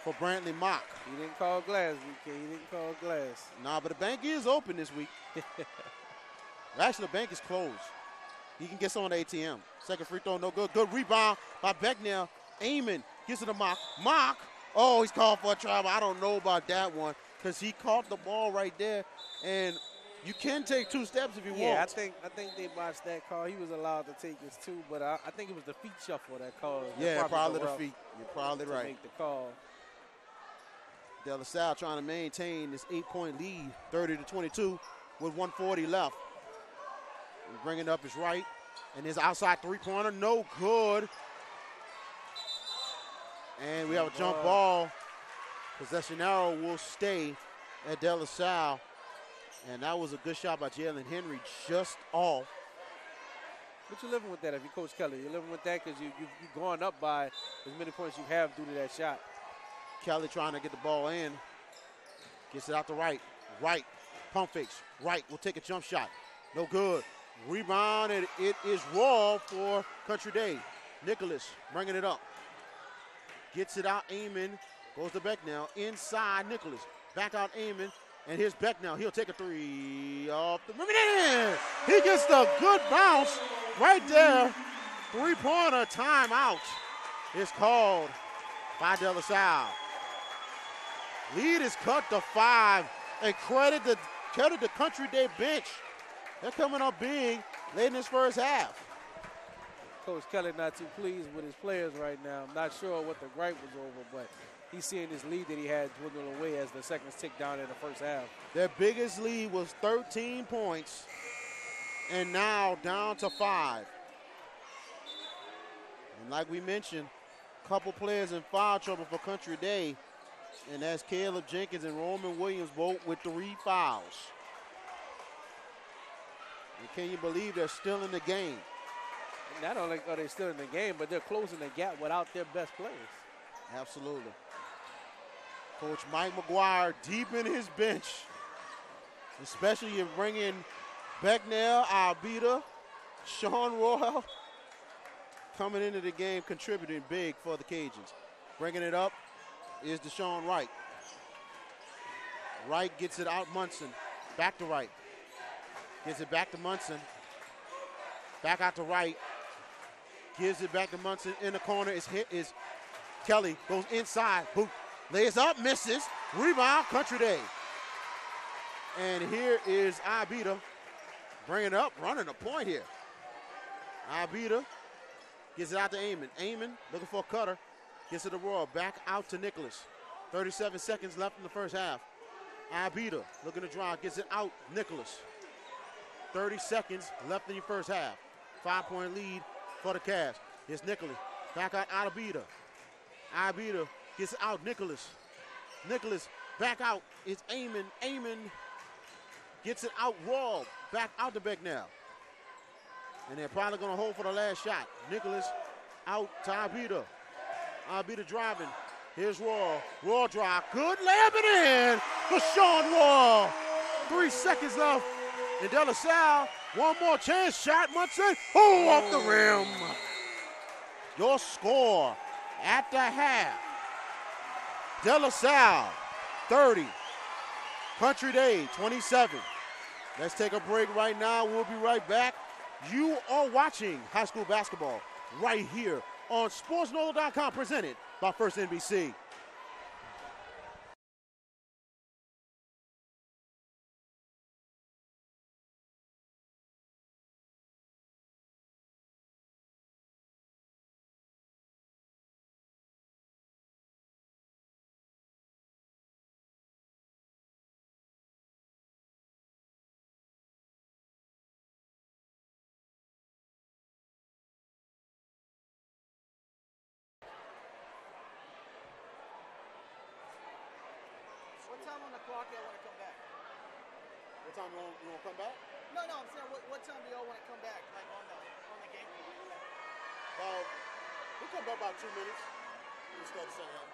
for Brantley Mock. He didn't call glass, BK. He didn't call glass. Nah, but the bank is open this week. Actually, the bank is closed. He can get some on the ATM. Second free throw, no good. Good rebound by Becknell. Aiming, gets it to Mock. Mock, oh, he's called for a travel. I don't know about that one because he caught the ball right there, and you can take 2 steps if you want. Yeah, I think they watched that call. He was allowed to take his 2, but I think it was the feet shuffle that called. Yeah, probably the feet. You're probably right. Make the call. De La Salle trying to maintain this 8-point lead, 30-22, with 1:40 left. And bringing up his right, and his outside 3-pointer, no good. And we have a jump ball. Possession arrow will stay at De La Salle. And that was a good shot by Jalen Henry, just off. But you're living with that if you're Coach Kelly. You're living with that because you've gone up by as many points you have due to that shot. Kelly trying to get the ball in. Gets it out to Wright. Wright, pump fakes. Wright will take a jump shot. No good. Rebound, and it is raw for Country Day. Nicholas bringing it up. Gets it out, Aiming. Goes to Beck now. Inside, Nicholas. Back out, Aiming. And here's Beck now. He'll take a three off the rim. He gets the good bounce right there. Three-pointer timeout is called by De La Salle. Lead is cut to 5. And credit the Country Day bench. They're coming up big late in this first half. Coach Kelly not too pleased with his players right now. I'm not sure what the gripe was over, but he's seeing this lead that he had dwindle away as the seconds tick down in the first half. Their biggest lead was 13 points, and now down to 5. And like we mentioned, a couple players in foul trouble for Country Day, and that's Caleb Jenkins and Roman Williams, both with 3 fouls. And can you believe they're still in the game? Not only are they still in the game, but they're closing the gap without their best players. Absolutely. Coach Mike McGuire deep in his bench. Especially you bring in Becknell, Albita, Sean Royal coming into the game contributing big for the Cajuns. Bringing it up is Deshaun Wright. Wright gets it out, Munson. Back to Wright. Gives it back to Munson. Back out to Wright. Gives it back to Munson. In the corner is Kelly. Goes inside. Boom. Lays up. Misses. Rebound. Country Day. And here is Ibita. Bringing it up. Running a point here. Ibita gets it out to Amon. Amon looking for a cutter. Gets it to Royal. Back out to Nicholas. 37 seconds left in the first half. Ibita looking to drive. Gets it out. Nicholas. 30 seconds left in your first half. 5-point lead for the Cavs. Here's Nicholas. Back out Ibita. Ibita gets out Nicholas. Nicholas back out. It's Amon. Amon gets it out Raw. Back out to Becknell. And they're probably going to hold for the last shot. Nicholas out to Ibita. Ibita driving. Here's Raw. Raw drive. Good layup it in for Sean Raw. 3 seconds left. And De La Salle, one more chance. Shot Munson. Oh, off the rim. Your score at the half. De La Salle, 30. Country Day, 27. Let's take a break right now. We'll be right back. You are watching high school basketball right here on SportsNola.com, presented by First NBC. What time on the clock y'all want to come back? What time you want to come back? No, I'm saying what time do y'all want to come back? Like on the game? We'll come back about 2 minutes. We'll start the second half.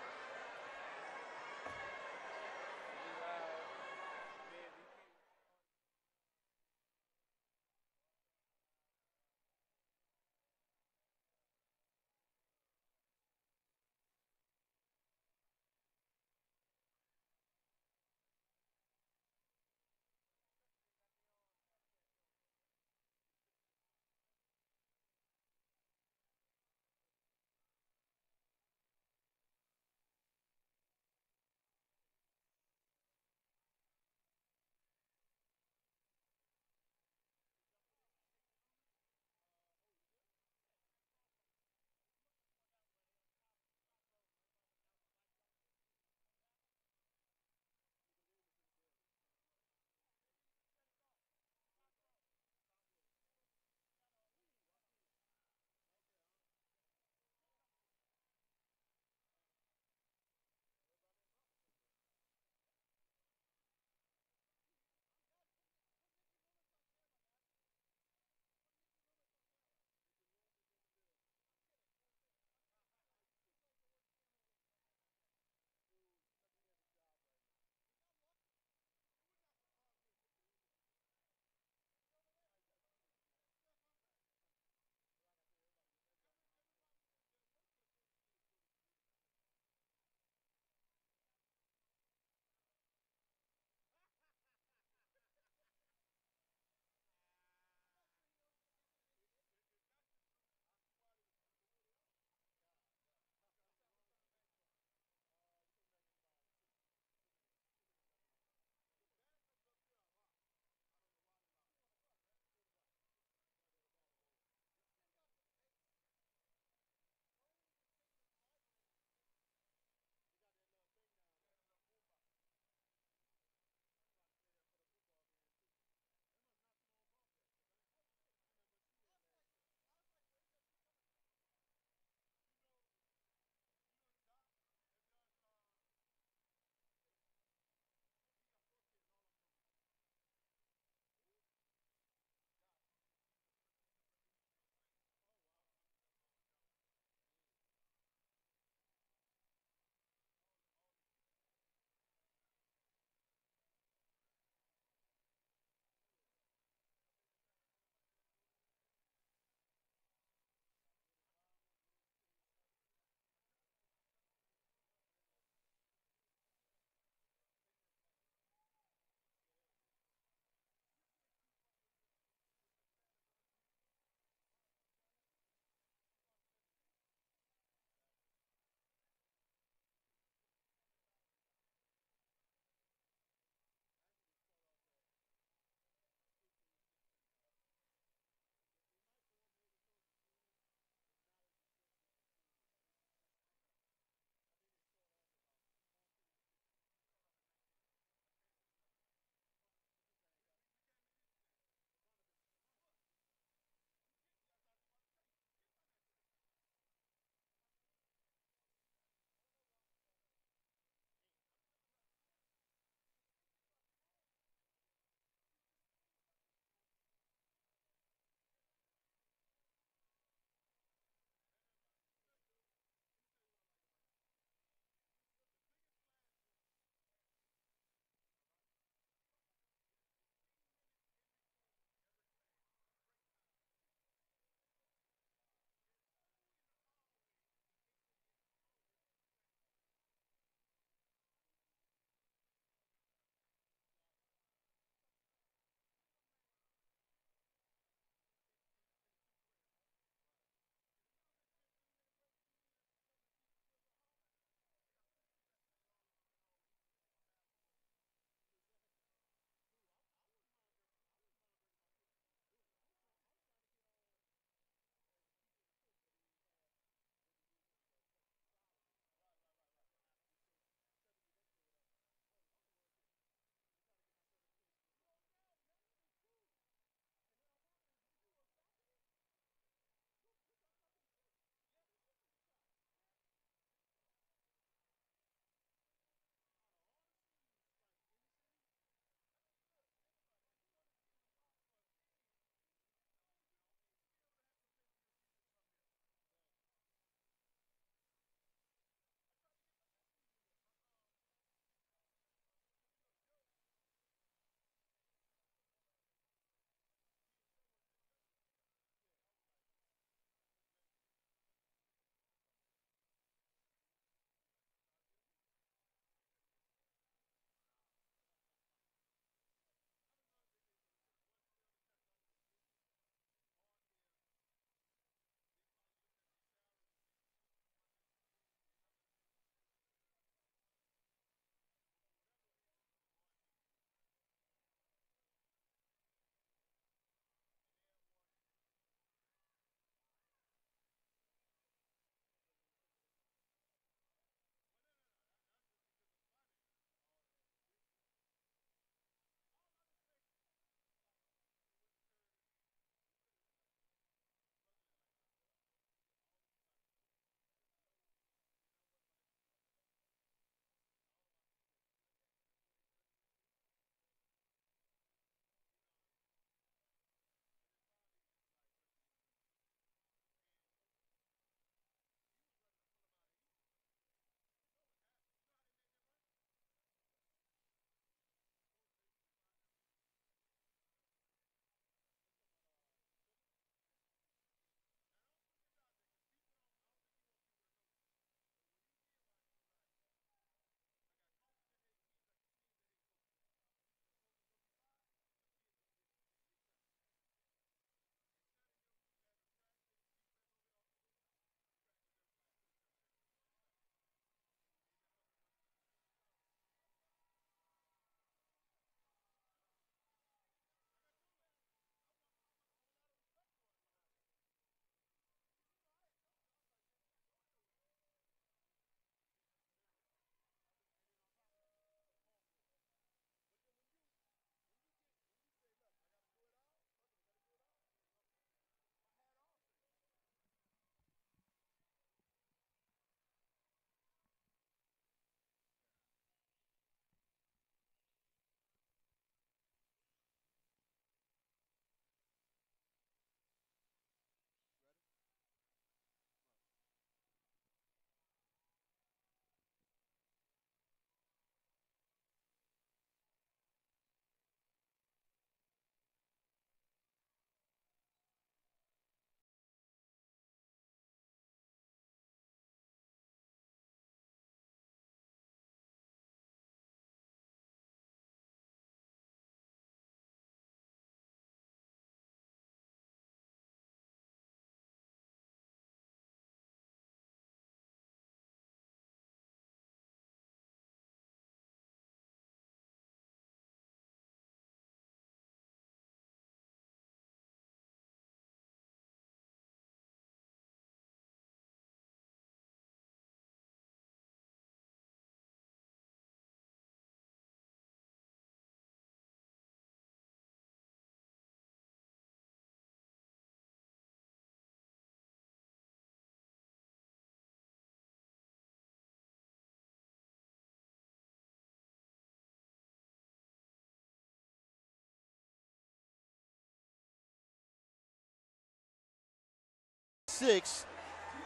6.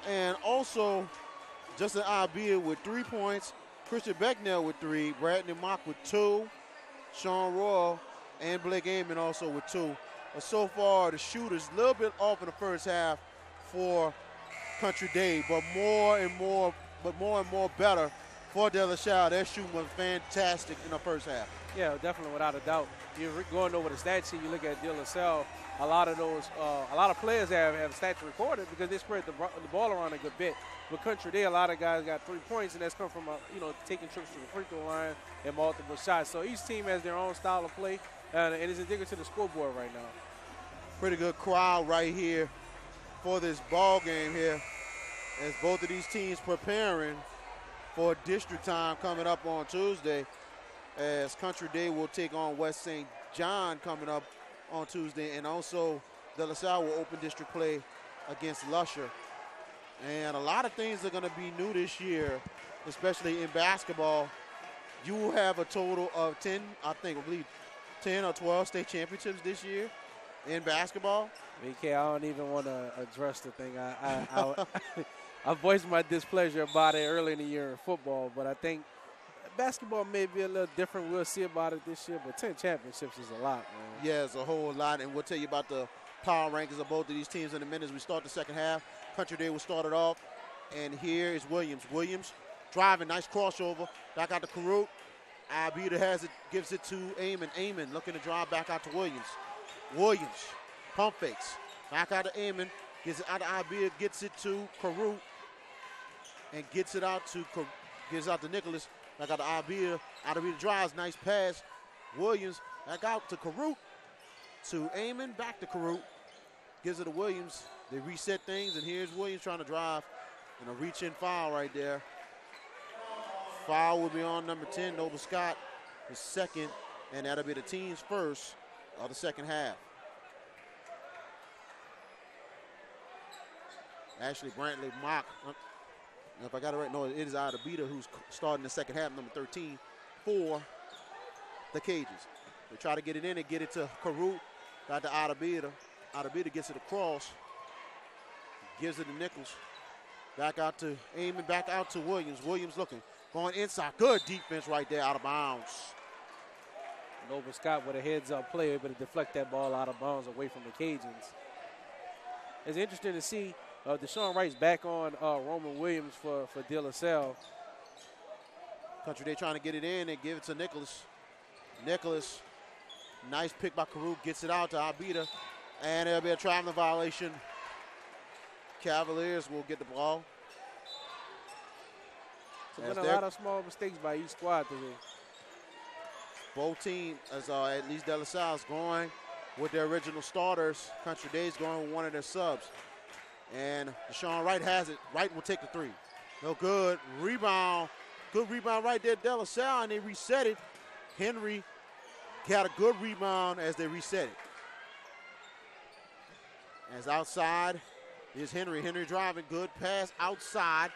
And also, Justin Albia with 3 points. Christian Becknell with 3. Bradley Mock with 2. Sean Royal and Blake Amon also with 2. But so far, the shooters a little bit off in the first half for Country Day, but more and more better for De La Salle. Their shooting was fantastic in the first half. Yeah, definitely, without a doubt. You're going over the stats sheet. You look at De La Salle. A lot of players have stats recorded because they spread the ball around a good bit. But Country Day, a lot of guys got 3 points, and that's come from taking trips to the free throw line and multiple shots. So each team has their own style of play, and it's indicative to the scoreboard right now. Pretty good crowd right here for this ball game here, as both of these teams preparing for district time coming up on Tuesday, as Country Day will take on West St. John coming up on Tuesday, and also De La Salle will open district play against Lusher. And a lot of things are going to be new this year, especially in basketball. You will have a total of 10 or 12 state championships this year in basketball. VK, I don't even want to address the thing. I voiced my displeasure about it early in the year in football, but I think basketball may be a little different. We'll see about it this year, but 10 championships is a lot, man. Yeah, it's a whole lot, and we'll tell you about the power rankings of both of these teams in a minute as we start the second half. Country Day will start it off, and here is Williams. Williams driving, nice crossover, back out to Karuk. Albita has it, gives it to Amon. Amon looking to drive back out to Williams. Williams, pump fakes, back out to Amon, gets it out to Albita, gets it to Karuk, and gives it out to Nicholas. Back out to Albita. Albita drives, nice pass. Williams back out to Karuk, to Amon, back to Karuk, gives it to Williams. They reset things, and here's Williams trying to drive, and a reach-in foul right there. Foul will be on number 10, Noble Scott, his second, and that'll be the team's first of the second half. Actually, Brantley Mock, if I got it right, no, it is Albita who's starting the second half, number 13, for the Cajuns. They try to get it in and get it to Karuk, got to Albita. Albita gets it across, gives it to Nichols. Back out to Amon, back out to Williams. Williams looking, going inside. Good defense right there, out of bounds. Noble Scott with a heads-up play, able to deflect that ball out of bounds away from the Cajuns. It's interesting to see Deshaun Wright's back on Roman Williams for De La Salle. Country Day trying to get it in and give it to Nicholas. Nicholas, nice pick by Karuk, gets it out to Albita, and there'll be a traveling violation. Cavaliers will get the ball. There's been a lot of small mistakes by each squad today. Both teams, at least De La Salle's going with their original starters. Country Day's going with one of their subs. And Deshaun Wright has it. Wright will take the three. No good. Rebound. Good rebound right there, De La Salle, and they reset it. Henry got a good rebound as they reset it. As outside is Henry. Henry driving, good pass outside,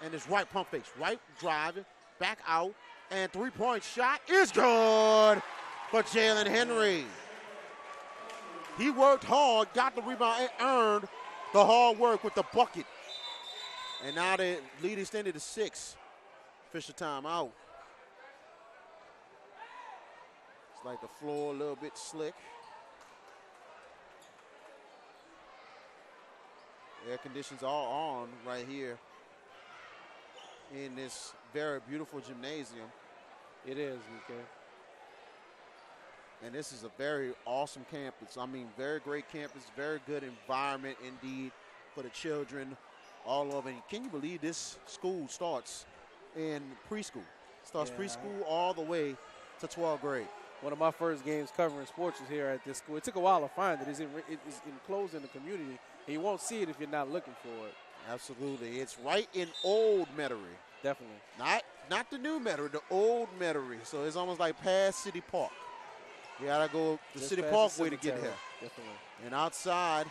and it's Wright pump fakes. Wright driving, back out, and three-point shot is good for Jalen Henry. He worked hard, got the rebound, and earned the hard work with the bucket. And now the lead extended to 6. Fisher timeout. It's like the floor a little bit slick. Air conditions are on right here in this very beautiful gymnasium. It is, okay. And this is a very awesome campus. I mean, very great campus, very good environment indeed for the children all over. And can you believe this school starts in preschool? Starts preschool all the way to 12th grade. One of my first games covering sports was here at this school. It took a while to find it. It's enclosed in the community, and you won't see it if you're not looking for it. Absolutely. It's right in Old Metairie. Definitely. Not the new Metairie, the Old Metairie. So it's almost like past City Park. You got to go the City Park way to get here. Definitely. And outside,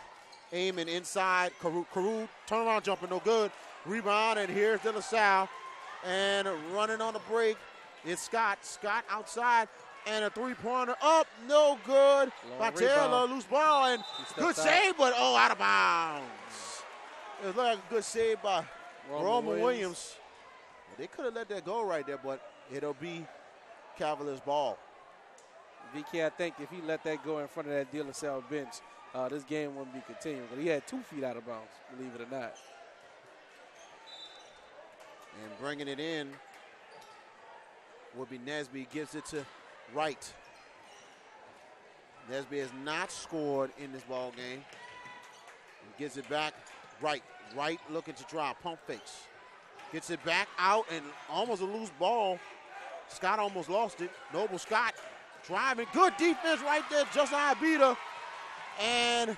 aiming inside, Carew, turnaround jumper, no good. Rebound, and here's De La Salle. And running on the break, it's Scott. Scott outside, and a three-pointer up, no good. By Taylor, loose ball, and good save, but out of bounds. It was like a good save by Roman Williams. They could have let that go right there, but it'll be Cavaliers ball. VK, I think if he let that go in front of that De La Salle bench, this game wouldn't be continuing. But he had 2 feet out of bounds, believe it or not. And bringing it in will be Nesby. Gives it to Wright. Nesby has not scored in this ball game. And gets it back. Wright. Wright looking to drive. Pump fakes. Gets it back out and almost a loose ball. Scott almost lost it. Noble Scott driving. Good defense right there. Just Ibita. And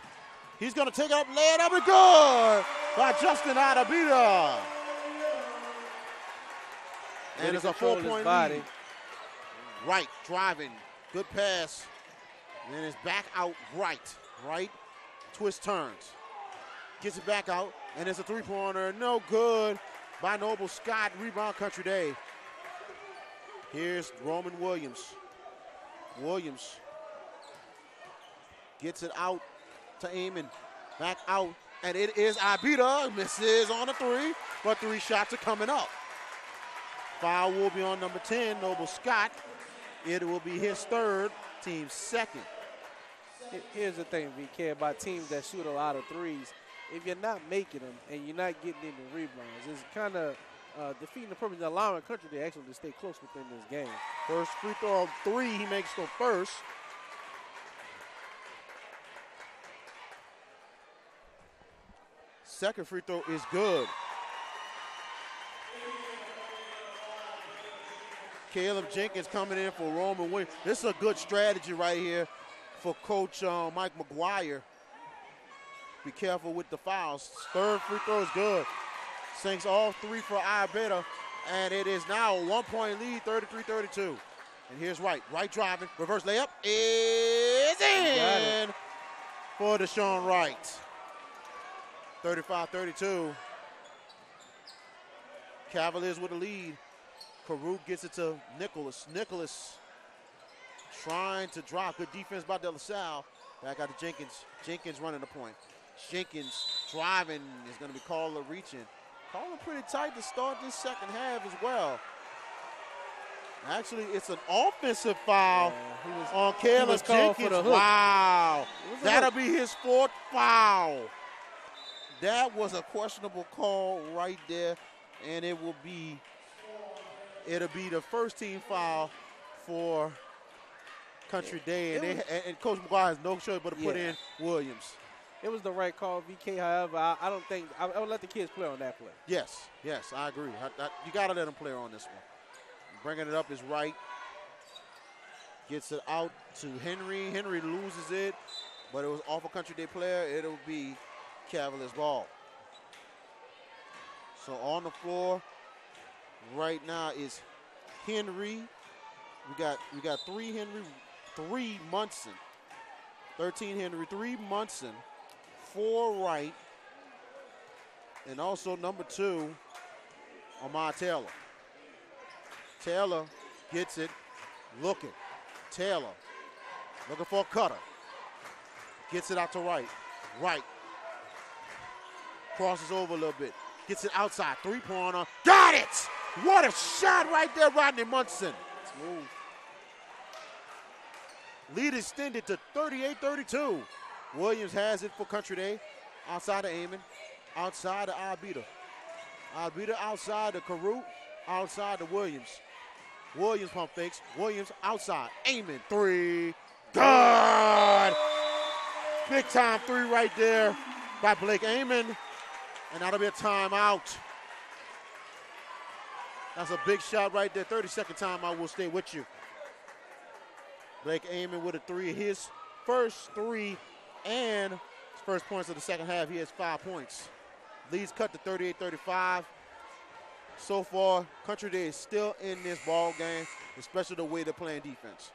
he's going to take it up, lay it up, and good by Justin Ibita. And it's a 4-point lead. Wright driving. Good pass. And it's back out Wright. Wright twist turns. Gets it back out. And it's a 3-pointer. No good by Noble Scott. Rebound Country Day. Here's Roman Williams. Williams gets it out to Amon. Back out. And it is Ibita. Misses on the 3. But 3 shots are coming up. Foul will be on number 10, Noble Scott. It will be his 3rd, team's 2nd. Here's the thing, VK, about teams that shoot a lot of threes. If you're not making them and you're not getting into rebounds, it's kind of defeating the purpose, allowing Country to actually to stay close within this game. First free throw of 3, he makes the first. Second free throw is good. Caleb Jenkins coming in for Roman Williams. This is a good strategy right here for Coach Mike McGuire. Be careful with the fouls. 3rd free throw is good. Sinks all 3 for Ibita, and it is now a 1-point lead, 33-32. And here's Wright. Wright driving. Reverse layup is in for Deshaun Wright. 35-32. Cavaliers with the lead. Carew gets it to Nicholas. Nicholas trying to drop. Good defense by De La Salle. Back out to Jenkins. Jenkins running the point. Jenkins driving is going to be called a reaching. Calling pretty tight to start this second half as well. Actually, it's an offensive foul on Caleb Jenkins. Wow. That'll be his 4th foul. That was a questionable call right there, and it'll be the first team foul for Country Day, and Coach McGuire has no choice but to put in Williams. It was the right call, VK. However, I don't think I would let the kids play on that play. Yes, I agree. You got to let them play on this one. Bringing it up is Wright. Gets it out to Henry. Henry loses it, but it was off a Country Day player. It'll be Cavaliers ball. So on the floor right now is Henry. We got 3 Henry, 3 Munson. 13 Henry, 3 Munson, 4 Wright, and also number 2, Ahmad Taylor. Taylor gets it, looking. Taylor looking for a cutter. Gets it out to Wright. Wright crosses over a little bit. Gets it outside, 3-pointer. Got it! What a shot right there, Rodney Munson. Smooth. Lead extended to 38-32. Williams has it for Country Day. Outside of Amon. Outside of Ibita. Ibita outside of Carew. Outside to Williams. Williams pump fakes. Williams outside. Amon 3. Good! Big time 3 right there by Blake Amon. And that'll be a timeout. That's a big shot right there. 30-second timeout will stay with you. Blake Amon with a 3. His first 3 and his first points of the second half. He has 5 points. Leads cut to 38-35. So far, Country Day is still in this ball game, especially the way they're playing defense.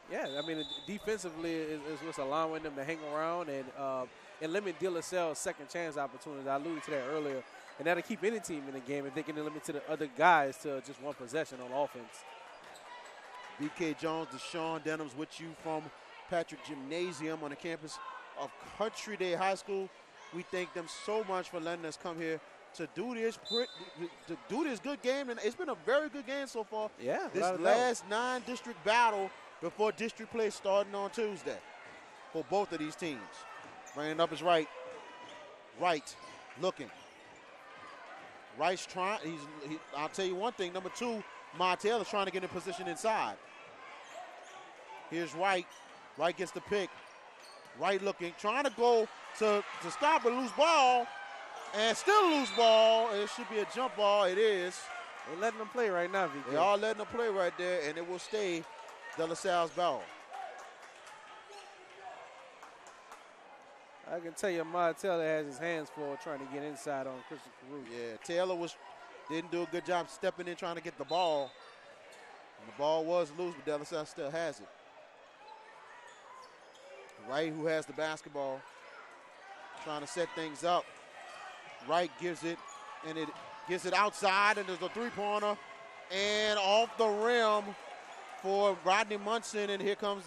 Yeah, I mean, defensively is what's allowing them to hang around and limit De La Salle's second chance opportunities. I alluded to that earlier. And that'll keep any team in the game if they can limit to the other guys to just one possession on offense. B.K. Jones, Deshaun Denham's with you from Patrick Gymnasium on the campus of Country Day High School. We thank them so much for letting us come here to do this good game. And it's been a very good game so far. Yeah, This last 9-district battle before district play starting on Tuesday for both of these teams. Bringing up his right. Right, looking. Right's trying. I'll tell you one thing. Number 2, Metairie is trying to get in position inside. Here's Right. Right gets the pick. Right looking, trying to go to stop a loose ball, and still a loose ball. It should be a jump ball. It is. They're letting them play right now, VK. They are letting them play right there, and it will stay De La Salle's ball. I can tell you, Metairie has his hands full trying to get inside on Christian Caruth. Yeah, Taylor didn't do a good job stepping in trying to get the ball. And the ball was loose, but De La Salle still has it. Wright, who has the basketball, trying to set things up. Wright gives it, and it gets it outside, and there's a three-pointer, and off the rim for Rodney Munson, and here comes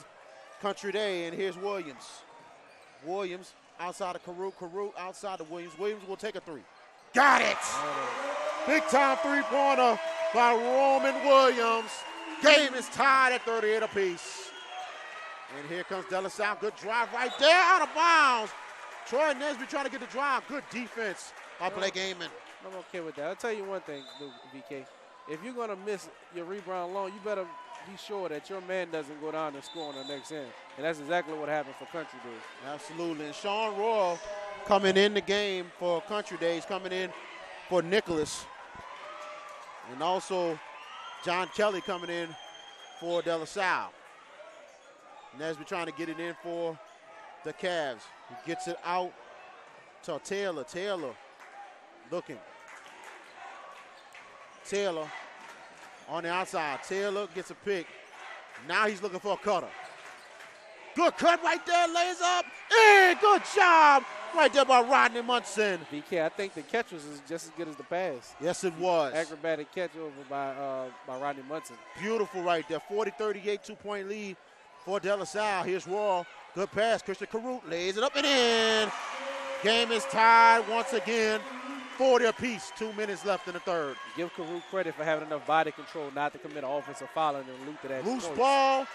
Country Day, and here's Williams. Williams outside of Caruth. Caruth outside of Williams. Williams will take a three. Got it! Big-time three-pointer by Roman Williams. Game is tied at 38 apiece. And here comes De La Salle. Good drive right there, out of bounds. Troy Nesby trying to get the drive. Good defense by Blake Amon. I'm okay with that. I'll tell you one thing, VK. If you're going to miss your rebound long, you better be sure that your man doesn't go down and score on the next end. And that's exactly what happened for Country Day. Absolutely. And Sean Royal coming in the game for Country Days, coming in for Nicholas. And also John Kelly coming in for De La Salle. Nesby trying to get it in for the Cavs. He gets it out to Taylor. Taylor looking. Taylor on the outside. Taylor gets a pick. Now he's looking for a cutter. Good cut right there, lays up. And good job right there by Rodney Munson. VK, I think the catch was just as good as the pass. Yes, it was. Acrobatic catch over by Rodney Munson. Beautiful right there. 40-38, 2-point lead for De La Salle. Here's Royal. Good pass. Christian Caruth lays it up and in. Game is tied once again. 40 apiece. 2 minutes left in the third. Give Caruth credit for having enough body control not to commit an offensive foul and then loop to that. Loose ball.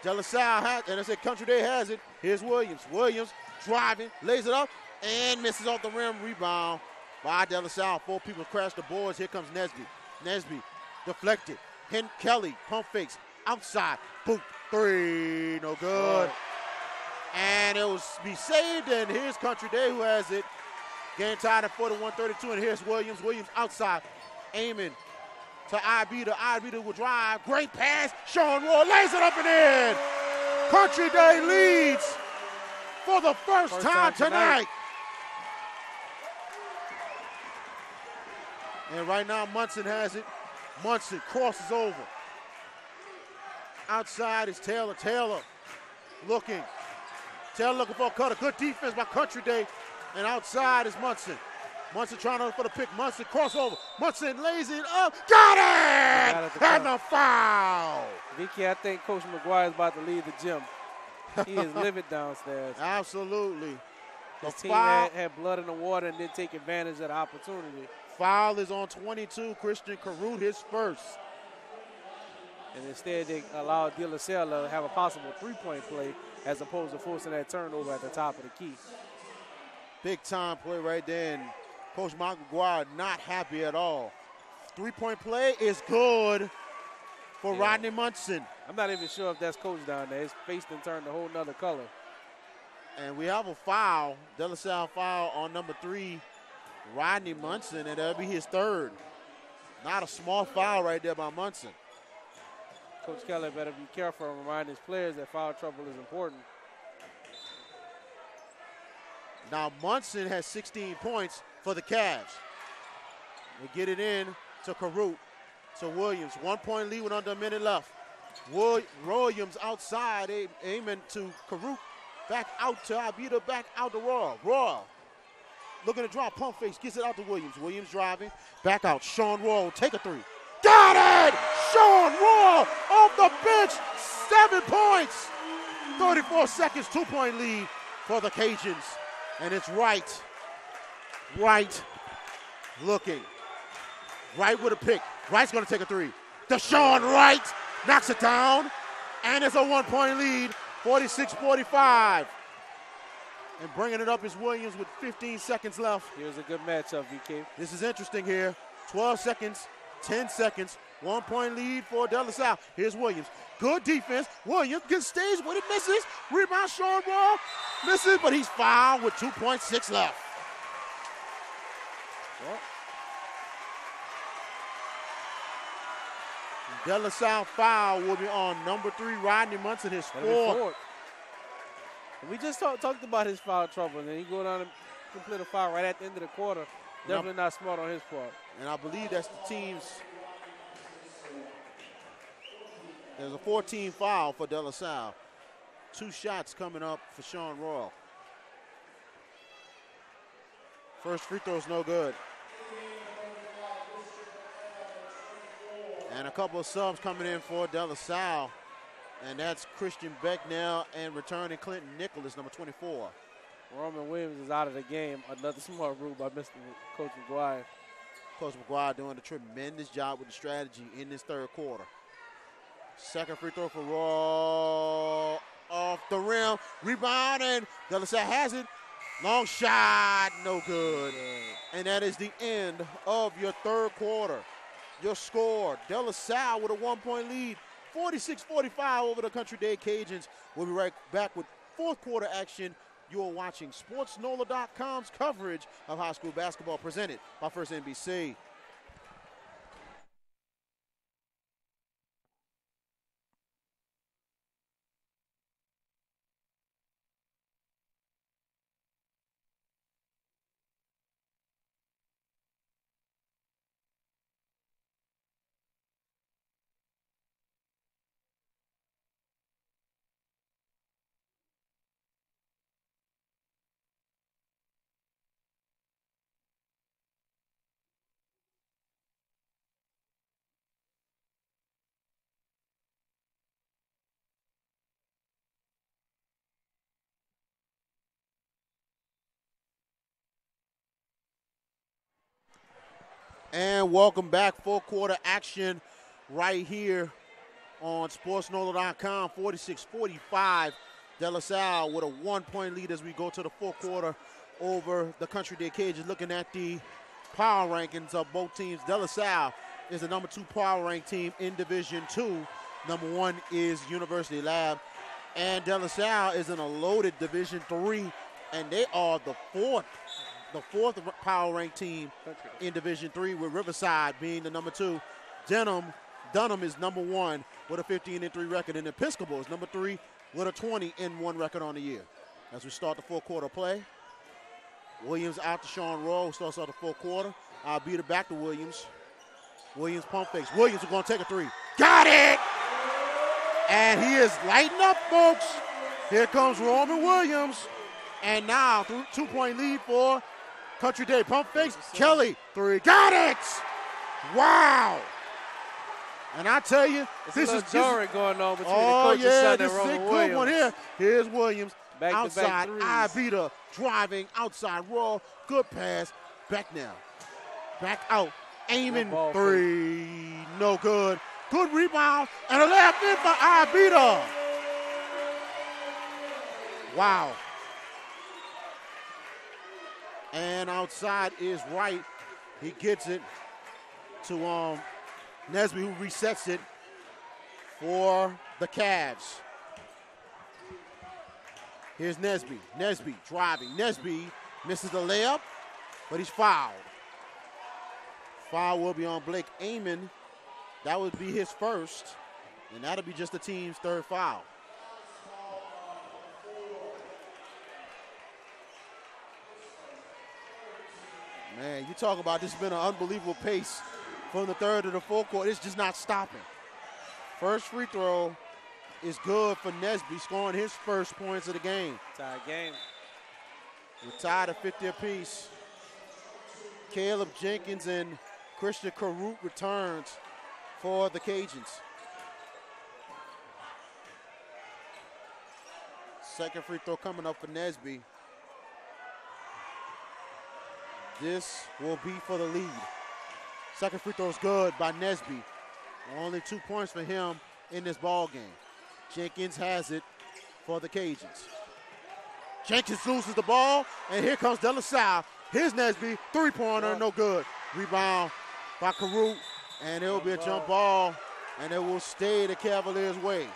De La Salle has, and I said Country Day has it. Here's Williams. Williams driving, lays it up, and misses off the rim. Rebound by De La Salle. 4 people crash the boards. Here comes Nesby. Nesby deflected. Kelly pump fakes outside. Boom. 3. No good. And it will be saved, and here's Country Day who has it. Game tied at 41-32, and here's Williams. Williams outside, aiming to Ibita. Ibita will drive. Great pass. Sean Roy lays it up and in. Country Day leads for the first time tonight. And right now Munson has it. Munson crosses over. Outside is Taylor. Taylor looking. Taylor looking for a cutter. Good defense by Country Day. And outside is Munson. Munson trying to look for the pick. Munson crossover. Munson lays it up. Got it! And the foul. VK, I think Coach McGuire is about to leave the gym. He is livid downstairs. Absolutely. His team had blood in the water and didn't take advantage of the opportunity. Foul is on 22. Christian Caruth, his first. And instead they allowed De La Salle to have a possible three-point play as opposed to forcing that turnover at the top of the key. Big time play right there, and Coach McGuire not happy at all. Three-point play is good for Rodney Munson. I'm not even sure if that's coach down there. His face done turned a whole nother color. And we have a foul, De La Salle foul on number 3, Rodney Munson, and that'll be his third. Not a small foul right there by Munson. Coach Kelly better be careful and remind his players that foul trouble is important. Now Munson has 16 points for the Cavs. They get it in to Caruth, to Williams. 1-point lead with under a minute left. Williams outside, aiming to Caruth. Back out to Ibita, back out to Royal. Royal looking to draw, pump face, gets it out to Williams. Williams driving, back out. Sean Royal will take a 3. Got it! Sean Royal off the bench, 7 points. 34 seconds, 2-point lead for the Cajuns. And it's right Wright looking. Wright with a pick. Wright's going to take a three. Deshaun Wright knocks it down, and it's a 1-point lead, 46-45. And bringing it up is Williams with 15 seconds left. Here's a good matchup, VK. This is interesting here. 12 seconds, 10 seconds, 1-point lead for De La Salle. Here's Williams. Good defense. Williams gets staged, but he misses. Rebound, Sean Raw misses, but he's fouled with 2.6 left. Well, De La Salle foul will be on number 3, Rodney Munson, his fourth. We just talked about his foul trouble, and then he go down and complete a foul right at the end of the quarter. Definitely not smart on his part. And I believe that's the team's. There's a 14 foul for De La Salle. 2 shots coming up for Sean Royal. First free throw's no good. And a couple of subs coming in for De La Salle. And that's Christian Becknell and returning Clinton Nicholas, number 24. Roman Williams is out of the game. Another smart move by Coach McGuire. Coach McGuire doing a tremendous job with the strategy in this third quarter. Second free throw for Raw off the rim. Rebound, and De La Salle has it. Long shot, no good. And that is the end of your third quarter. Your score, De La Salle with a 1-point lead. 46-45 over the Country Day Cajuns. We'll be right back with fourth quarter action. You are watching SportsNola.com's coverage of high school basketball presented by First NBC. And welcome back. Full quarter action right here on SportsNola.com. 46-45. De La Salle with a 1-point lead as we go to the fourth quarter over the Country Day Cajuns. Looking at the power rankings of both teams, De La Salle is the number 2 power ranked team in Division II. Number 1 is University Lab. And De La Salle is in a loaded Division III, and they are the fourth power ranked team in Division III, with Riverside being the number 2. Dunham is number 1 with a 15-3 record, and Episcopal is number 3 with a 20-1 record on the year. As we start the fourth quarter play, Williams out to Sean Rowe, starts out the fourth quarter. I'll beat it back to Williams. Williams pump fakes. Williams is going to take a 3. Got it! And he is lighting up, folks. Here comes Roman Williams. And now, 2-point lead for Country Day. Pump fakes. Kelly, 3. Got it! Wow! And I tell you, this is going on between the coach's son and Roman Williams. Good one here. Here's Williams. Back outside, to back Ibita driving outside Raw. Good pass. Back now. Back out. Aiming 3. No good. Good rebound. And a left in for Ibita. Wow. And outside is Wright. He gets it to Nesby, who resets it for the Cavs. Here's Nesby. Nesby driving. Nesby misses the layup, but he's fouled. Foul will be on Blake Amon. That would be his first, and that'll be just the team's third foul. Man, you talk about this has been an unbelievable pace from the third to the fourth quarter. It's just not stopping. First free throw is good for Nesby, scoring his first points of the game. Tied game. We're tied at 50 apiece. Caleb Jenkins and Christian Carute returns for the Cajuns. Second free throw coming up for Nesby. This will be for the lead. Second free throw is good by Nesby. Only 2 points for him in this ball game. Jenkins has it for the Cajuns. Jenkins loses the ball, and here comes De La Salle. Here's Nesby, three-pointer, no good. Rebound by Carruth, and it will be a jump ball, and it will stay the Cavaliers' way.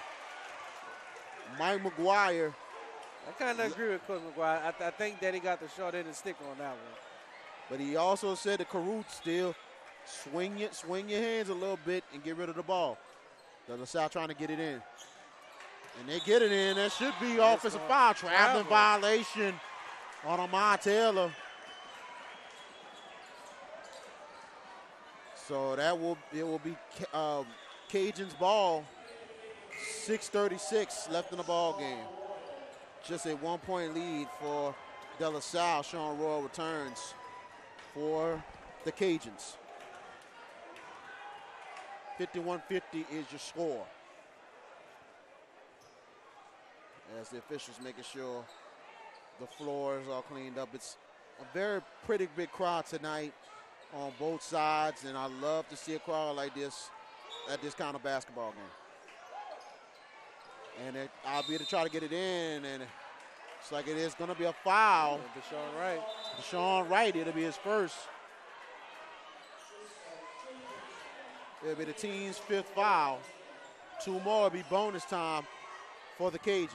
Mike McGuire. I kind of agree with Coach McGuire. I think that he got the short end and stick on that one. But he also said to Carruth still, swing your hands a little bit and get rid of the ball. De La Salle trying to get it in. And they get it in. That should be offensive foul. Traveling violation on Amar Taylor. So it will be Cajuns ball. 6:36 left in the ball game. Just a 1 point lead for De La Salle. Sean Royal returns for the Cajuns. 51-50 is your score. As the officials making sure the floor is all cleaned up. It's a very pretty big crowd tonight on both sides, and I love to see a crowd like this at this kind of basketball game. And I'll be to try to get it in, and it's like it is going to be a foul. Deshaun Wright. Deshaun Wright, it'll be his first. It'll be the team's 5th foul. 2 more will be bonus time for the Cajuns.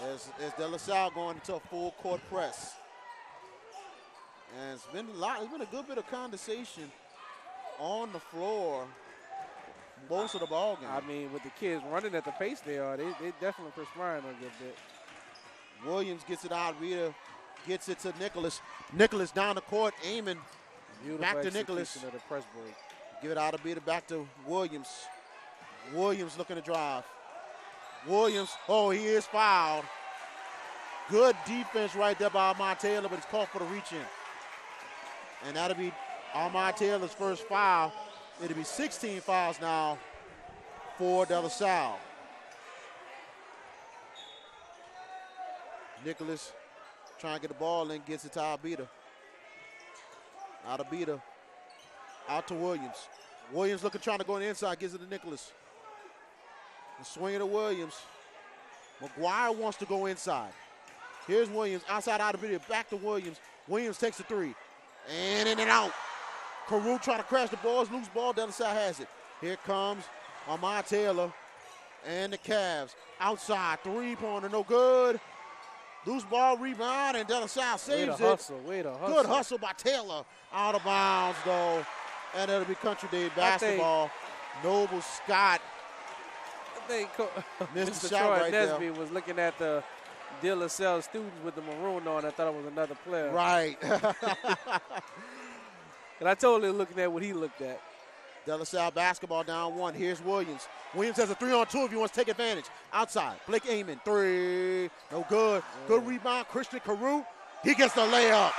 As De La Salle going into a full court press. And it's been a good bit of condensation on the floor most of the ball game. I mean, with the kids running at the pace they are, they definitely perspiring a good bit. Williams gets it out. Rita gets it to Nicholas. Nicholas down the court, aiming. Beautiful back to Nicholas. Of the press break. Give it out of Beta back to Williams. Williams looking to drive. Williams, he is fouled. Good defense right there by Amar Taylor, but he's called for the reach in. And that'll be Amar Taylor's first foul. It'll be 16 fouls now for De La Salle. Nicholas trying to get the ball and gets it to Albita. Albita out to Williams. Williams trying to go on the inside, gives it to Nicholas. The swing it to Williams. McGuire wants to go inside. Here's Williams, outside Albita, back to Williams. Williams takes the three. And in and out. Carruth trying to crash the ball. It's loose ball. De La Salle has it. Here comes Amar Taylor and the Cavs. Outside, three-pointer, no good. Loose ball rebound, and De La Salle saves it. Way to hustle. Good hustle by Taylor. Out of bounds, though. And it'll be Country Day basketball. Noble Scott. I think missed the Mr. shot Troy right there. Nesby was looking at the De La Salle students with the maroon on. I thought it was another player. Right. And I totally looking at what he looked at. De La Salle basketball down 1. Here's Williams. Williams has a 3-on-2 if he wants to take advantage. Outside. Blake Amon. 3. No good. Good rebound. Christian Carruth. He gets the layup.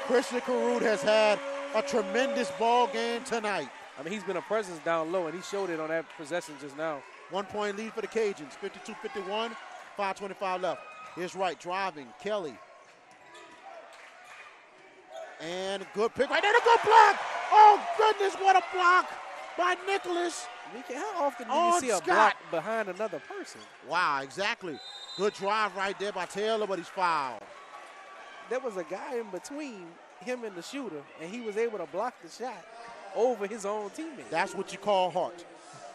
Christian Carruth has had a tremendous ball game tonight. I mean, he's been a presence down low, and he showed it on that possession just now. 1 point lead for the Cajuns. 52-51. 5:25 left. Here's Wright driving. Kelly. And a good pick right there. A good block. Oh, goodness, what a block by Nicholas. How often do you see a block behind another person? Wow, exactly. Good drive right there by Taylor, but he's fouled. There was a guy in between him and the shooter, and he was able to block the shot over his own teammate. That's what you call heart.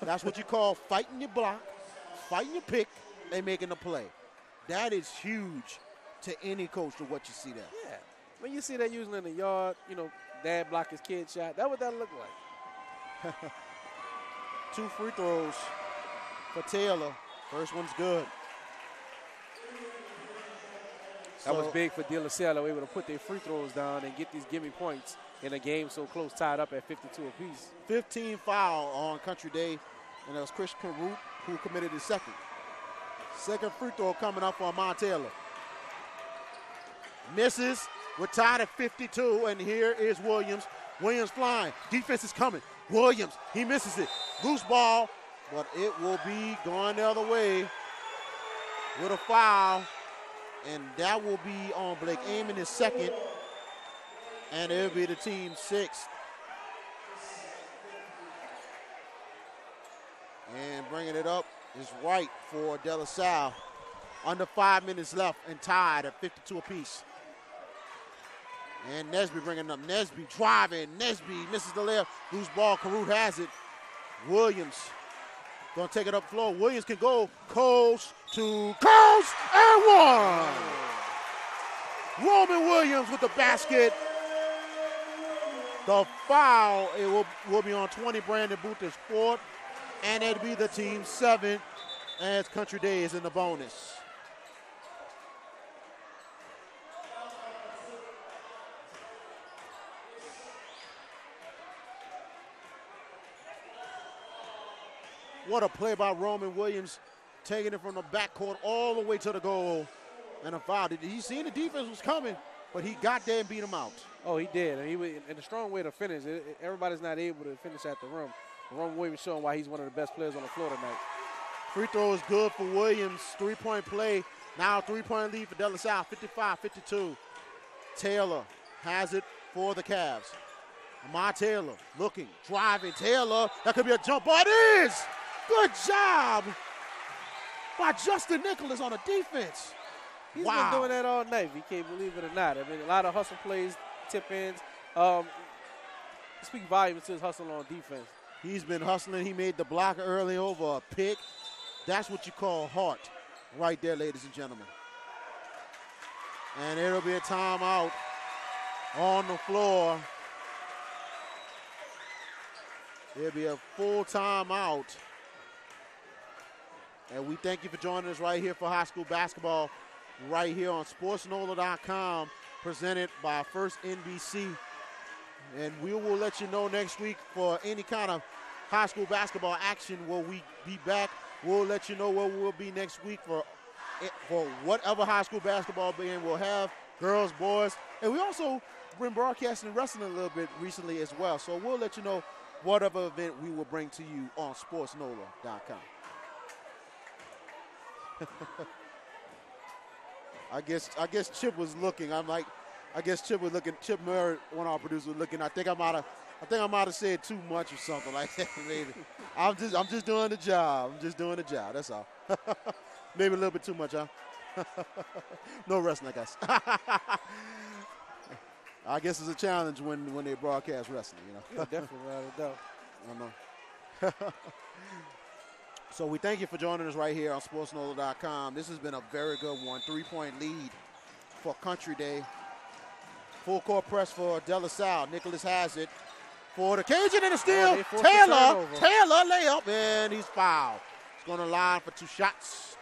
That's what you call fighting your block, fighting your pick, and making the play. That is huge to any coach to what you see there. Yeah. When you see that usually in the yard, dad block his kid shot, that's what that look like. 2 free throws for Taylor. First one's good. That was big for De La Salle. They were able to put their free throws down and get these gimme points in a game so close, tied up at 52 apiece. 15 foul on Country Day, and that was Chris Carruth who committed his second. Second free throw coming up for Amar Taylor. Misses. We're tied at 52, and here is Williams. Williams flying. Defense is coming. Williams, he misses it. Loose ball, but it will be going the other way with a foul. And that will be on Blake Amon, his second. And it'll be the team's sixth. And bringing it up is White for De La Salle. Under 5 minutes left and tied at 52 apiece. And Nesby bringing it up. Nesby driving. Nesby misses the layup. Loose ball. Carruth has it. Williams going to take it up floor. Williams can go coast to coast and one. Roman Williams with the basket. The foul, it will be on 20, Brandon Booth is fourth. And it'll be the team's seventh as Country Day is in the bonus. What a play by Roman Williams, taking it from the backcourt all the way to the goal. And a foul. He seen the defense was coming, but he got there and beat him out. Oh, he did. And he was in a strong way to finish. Everybody's not able to finish at the rim. Roman Williams showing why he's one of the best players on the floor tonight. Free throw is good for Williams. 3-point play. Now a 3-point lead for De La Salle, 55-52. Taylor has it for the Cavs. Amar Taylor looking, driving. Taylor, that could be a jump ball. It is! Good job by Justin Nicholas on the defense. He's been doing that all night, if you can't believe it or not. I mean, a lot of hustle plays, tip-ins. Speak volumes to his hustle on defense. He's been hustling. He made the block early over a pick. That's what you call heart right there, ladies and gentlemen. And it'll be a timeout on the floor. It'll be a full timeout. And we thank you for joining us right here for high school basketball, right here on SportsNola.com, presented by First NBC. And we will let you know next week for any kind of high school basketball action. Will we be back? We'll let you know where we'll be next week for whatever high school basketball game we'll have, girls, boys. And we also been broadcasting wrestling a little bit recently as well. So we'll let you know whatever event we will bring to you on SportsNola.com. I guess Chip was looking. I guess Chip was looking. Chip Murray, one of our producers, was looking. I think I might have said too much or something like that. Maybe I'm just doing the job. I'm just doing the job. That's all. Maybe a little bit too much, huh? No wrestling, I guess. I guess it's a challenge when they broadcast wrestling. Yeah, definitely, without a doubt. I know. So we thank you for joining us right here on SportsNola.com. This has been a very good one. 3-point lead for Country Day. Full court press for De La Salle. Nicholas has it for the Cajun and a steal. Taylor layup, and he's fouled. He's going to line for 2 shots.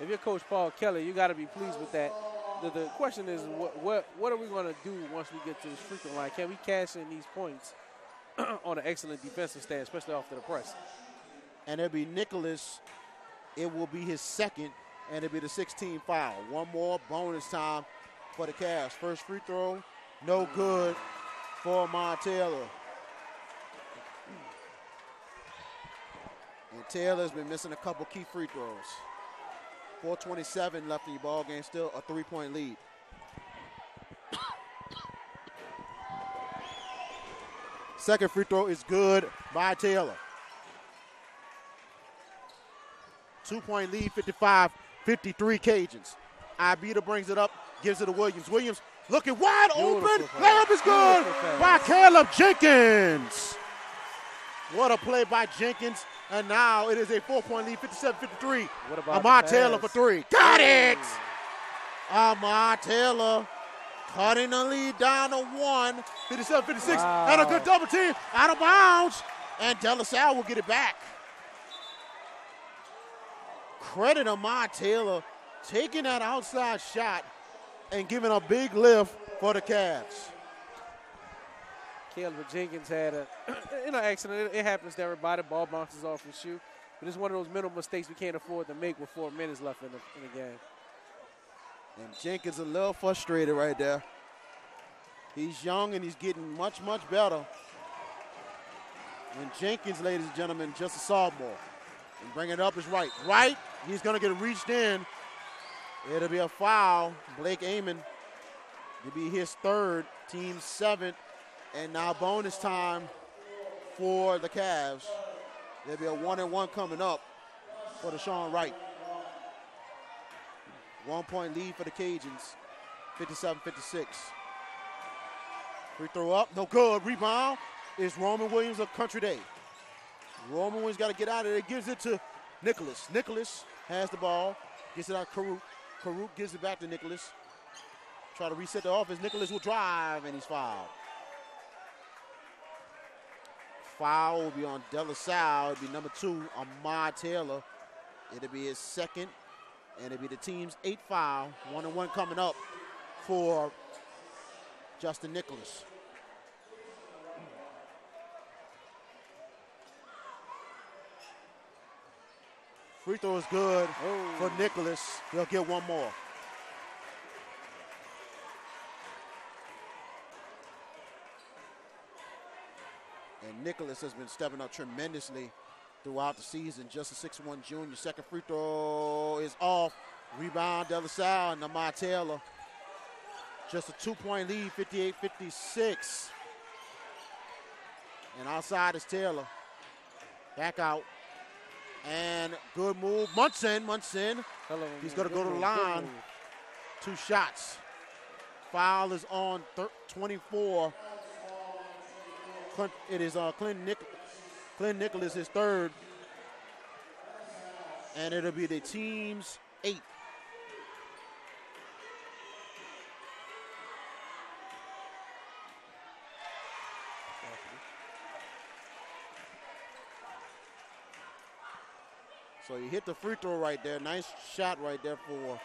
If you're Coach Paul Kelly, you got to be pleased with that. The question is, what are we going to do once we get to this free throw line? Can we cash in these points on an excellent defensive stand, especially after the press? And it'll be Nicholas. It will be his second, and it'll be the 16th foul. One more bonus time for the Cavs. First free throw, no good for Amar Taylor. And Taylor's been missing a couple key free throws. 4:27 left in the ball game, still a 3-point lead. Second free throw is good by Taylor. 2-point lead, 55-53 Cajuns. Ibita brings it up, gives it to Williams. Williams looking wide open. Layup is good by Caleb Jenkins. What a play by Jenkins. And now it is a 4-point lead, 57-53. Amar Taylor for 3. Got it! Amar Taylor cutting the lead down to 1. 57-56. Wow. And a good double team out of bounds. And De La Salle will get it back. Credit Amar Taylor taking that outside shot and giving a big lift for the Cavs. Caleb Jenkins had an accident. It happens to everybody. Ball bounces off his shoe. But it's one of those mental mistakes we can't afford to make with 4 minutes left in the game. And Jenkins a little frustrated right there. He's young and he's getting much, much better. And Jenkins, ladies and gentlemen, just a sophomore. And bring it up is right. Right, he's going to get reached in. It'll be a foul. Blake Amon to be his third, team seventh, and now bonus time for the Cavs. There'll be a 1-and-1 coming up for Deshaun Wright. 1 point lead for the Cajuns, 57-56. Free throw up, no good. Rebound is Roman Williams of Country Day. Roman Williams got to get out of there. Gives it to Nicholas. Nicholas has the ball, gets it out to Karuk. Karuk gives it back to Nicholas. Try to reset the offense. Nicholas will drive, and he's fouled. Foul will be on De La Salle. It'll be number 2, Ahmad Taylor. It'll be his second, and it'll be the team's 8th foul. 1-and-1 coming up for Justin Nicholas. Free throw is good for Nicholas. He'll get one more. And Nicholas has been stepping up tremendously throughout the season. Just a 6'1" junior. Second free throw is off. Rebound, De La Salle and Ahmad Taylor. Just a 2-point lead, 58-56. And outside is Taylor. Back out. And good move. Munson. He's going to go to the line. 2 shots. Foul is on 24. It is Clint Nicholas, his third. And it'll be the team's 8th. So he hit the free throw right there. Nice shot right there for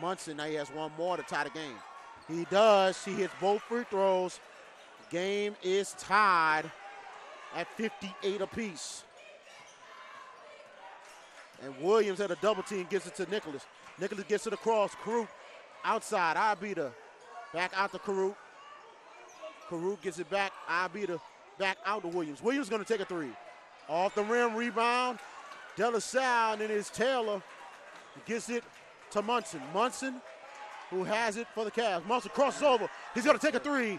Munson. Now he has one more to tie the game. He does. He hits both free throws. Game is tied at 58 apiece. And Williams had a double team, gives it to Nicholas. Nicholas gets it across. Karuk outside. Ibita back out to Karuk. Karuk gets it back. Ibita back out to Williams. Williams going to take a 3. Off the rim, rebound. De La Salle, and it is Taylor. He gets it to Munson. Munson, who has it for the Cavs. Munson crosses over. He's going to take a 3.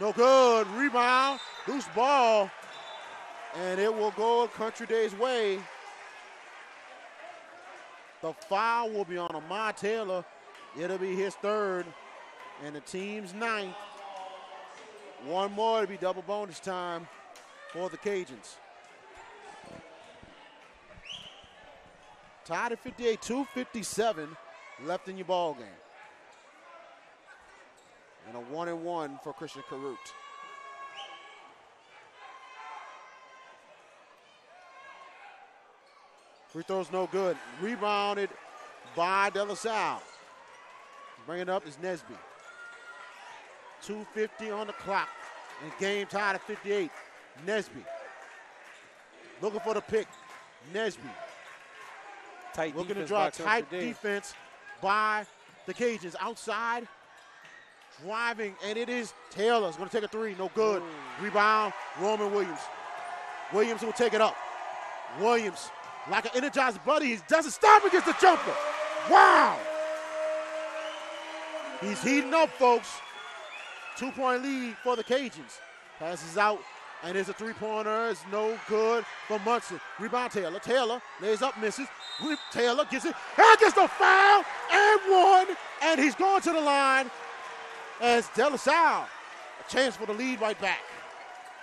No good. Rebound. Loose ball. And it will go Country Day's way. The foul will be on Ahmad Taylor. It'll be his third. And the team's 9th. One more to be double bonus time for the Cajuns. Tied at 58, 2:57 left in your ball game. And a 1-and-1 for Christian Karut. Free throw's no good. Rebounded by De La Salle. Bringing it up is Nesby. 2:50 on the clock. And game tied at 58. Nesby. Looking for the pick. Nesby. Looking to draw tight defense by the Cajuns. Outside, driving, and it is Taylor's going to take a 3. No good. Rebound, Roman Williams. Williams will take it up. Williams, like an energized buddy, he doesn't stop against the jumper. Wow! He's heating up, folks. 2-point lead for the Cajuns. Passes out, and there's a 3-pointer. It's no good for Munson. Rebound, Taylor. Taylor lays up, misses. Taylor gets it, and gets the foul, and 1, and he's going to the line as De La Salle. A chance for the lead right back.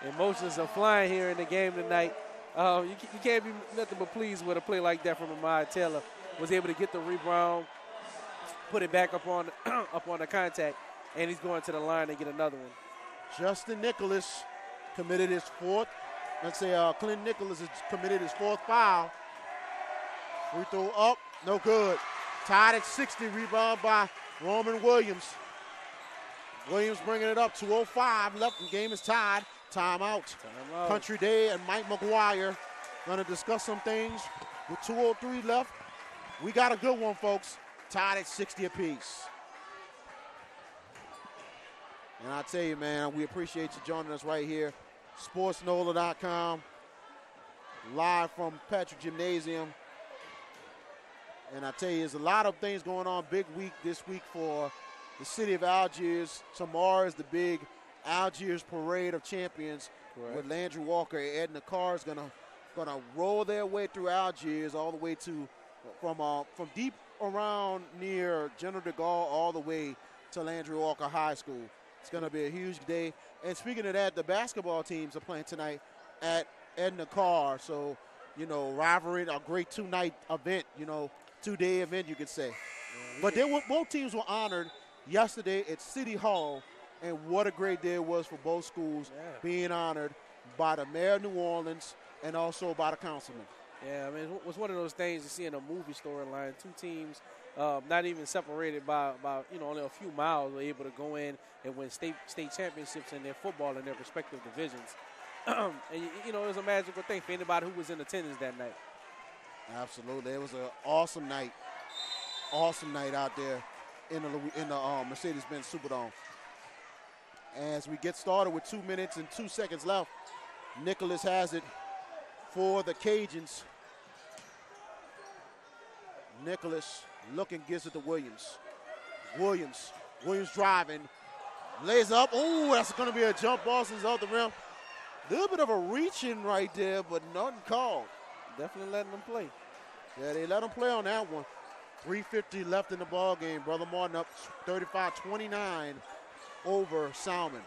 Emotions are flying here in the game tonight. You can't be nothing but pleased with a play like that from Ahmad Taylor. Was able to get the rebound, put it back up on the contact, and he's going to the line and get another one. Justin Nicholas committed his 4th. Clint Nicholas has committed his 4th foul. Free throw up, no good. Tied at 60, rebound by Roman Williams. Williams bringing it up, 2:05 left, and game is tied. Timeout. Country Day and Mike McGuire going to discuss some things with 2:03 left. We got a good one, folks. Tied at 60 apiece. And I tell you, man, we appreciate you joining us right here. SportsNola.com, live from Patrick Gymnasium. And I tell you, there's a lot of things going on. Big week this week for the city of Algiers. Tomorrow is the big Algiers Parade of Champions with Landry Walker and Edna Carr is gonna roll their way through Algiers all the way to from deep around near General de Gaulle all the way to Landry Walker High School. It's gonna be a huge day. And speaking of that, the basketball teams are playing tonight at Edna Carr. So, you know, rivalry, a great two-night event, you know, two-day event, you could say. But both teams were honored yesterday at City Hall, and what a great day it was for both schools being honored by the mayor of New Orleans and also by the councilman. Yeah, I mean, it was one of those things you see in a movie storyline. Two teams not even separated by you know, only a few miles were able to go in and win state championships in their football in their respective divisions. And, you know, it was a magical thing for anybody who was in attendance that night. Absolutely. It was an awesome night. Awesome night out there in the Mercedes-Benz Superdome. As we get started with 2 minutes and 2 seconds left, Nicholas has it for the Cajuns. Nicholas looking, gives it to Williams. Williams driving, lays up. Oh, that's going to be a jump ball since off the rim. A little bit of a reach-in right there, but nothing called. Definitely letting them play. Yeah, they let them play on that one. 3:50 left in the ball game. Brother Martin up 35-29 over Salmon.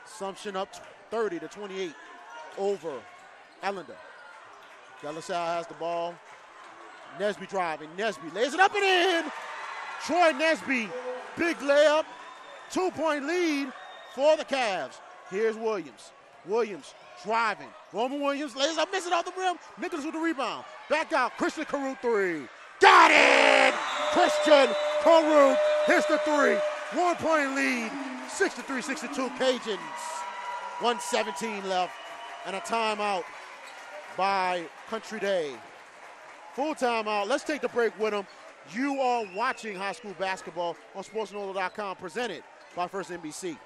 Assumption up 30-28 over Ellender. De La Salle has the ball. Nesby driving. Nesby lays it up and in. Troy Nesby, big layup. 2-point lead for the Cavs. Here's Williams. Williams driving. Roman Williams lays up, misses off the rim. Nicholas with the rebound. Back out. Christian Caruth three. Got it! Christian Caruth hits the three. 1-point lead. 63-62 Cajuns. 1:17 left. And a timeout by Country Day. Full timeout. Let's take the break with them. You are watching high school basketball on SportsNola.com, presented by First NBC.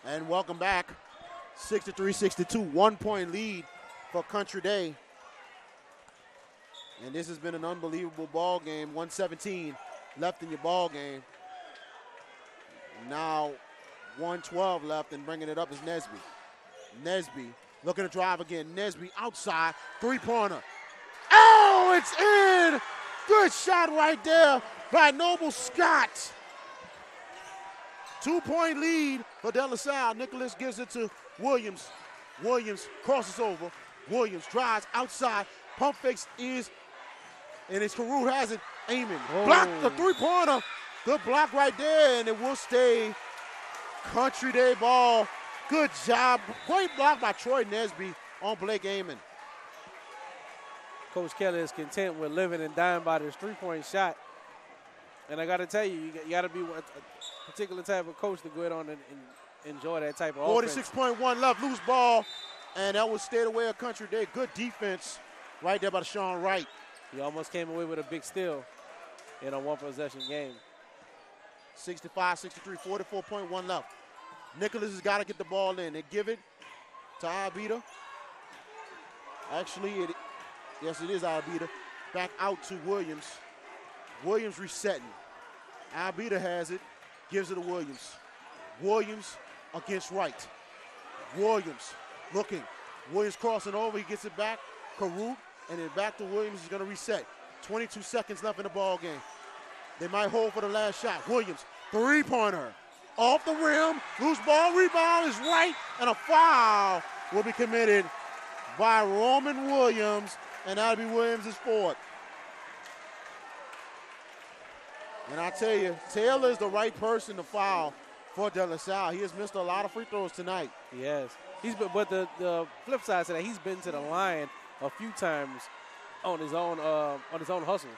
And welcome back. 63-62, 1-point lead for Country Day. And this has been an unbelievable ball game. 1:17 left in your ball game. Now 1:12 left, and bringing it up is Nesby. Nesby looking to drive again. Nesby outside, three-pointer. Oh, it's in! Good shot right there by Noble Scott. 2-point lead for De La Salle. Nicholas gives it to Williams. Williams crosses over. Williams drives outside. Pump fakes and it's Caruth has it. Aiming. Oh. Block the three-pointer. Good block right there, and it will stay Country Day ball. Good job. Great block by Troy Nesby on Blake Amon. Coach Kelly is content with living and dying by this three-point shot. And I got to tell you, you got to be a particular type of coach to go ahead on and enjoy that type of offense. 46.1 left, loose ball, and that was stayed away of Country Day. Good defense right there by Sean Wright. He almost came away with a big steal in a one-possession game. 65-63, 44.1 left. Nicholas has got to get the ball in. They give it to Abida. Actually, yes, it is Abida. Back out to Williams. Williams resetting. Abida has it, gives it to Williams. Williams against Wright. Williams looking. Williams crossing over, he gets it back. Caruth, and then back to Williams is going to reset. 22 seconds left in the ball game. They might hold for the last shot. Williams, three-pointer. Off the rim, loose ball, rebound is Wright, and a foul will be committed by Roman Williams, and that'll be Williams' fourth. And I tell you, Taylor is the right person to foul for De La Salle. He has missed a lot of free throws tonight. Yes. But the flip side to that, he's been to the line a few times on his own hustle.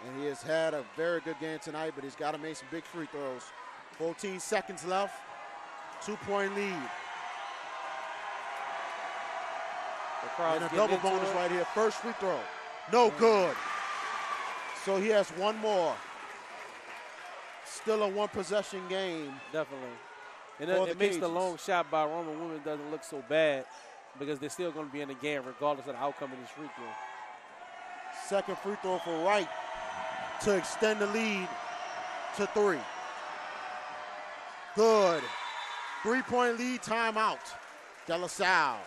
And he has had a very good game tonight, but he's got to make some big free throws. 14 seconds left. 2-point lead. And a double bonus right here. First free throw. No good. So he has one more. Still a one-possession game. Definitely. And it makes the long shot by Roman Women doesn't look so bad because they're still going to be in the game regardless of the outcome of this free throw. Second free throw for Wright to extend the lead to 3. Good. 3-point lead, timeout. De La Salle.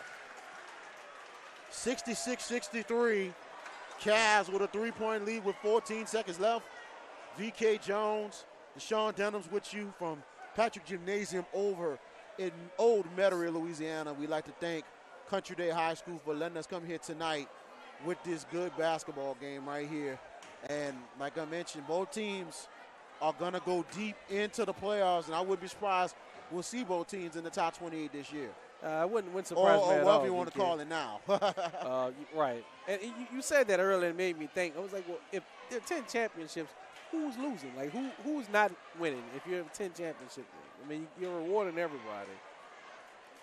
66-63. Cavs with a 3-point lead with 14 seconds left. V.K. Jones, Deshaun Denham's with you from Patrick Gymnasium over in Old Metairie, Louisiana. We'd like to thank Country Day High School for letting us come here tonight with this good basketball game right here. And like I mentioned, both teams are going to go deep into the playoffs, and I wouldn't be surprised we'll see both teams in the top 28 this year. I wouldn't surprise me at all. Or whatever you want to call it now. Right. And you said that earlier and made me think. I was like, well, if there are 10 championships, who's losing? Like, who's not winning if you have 10 championships? I mean, you're rewarding everybody.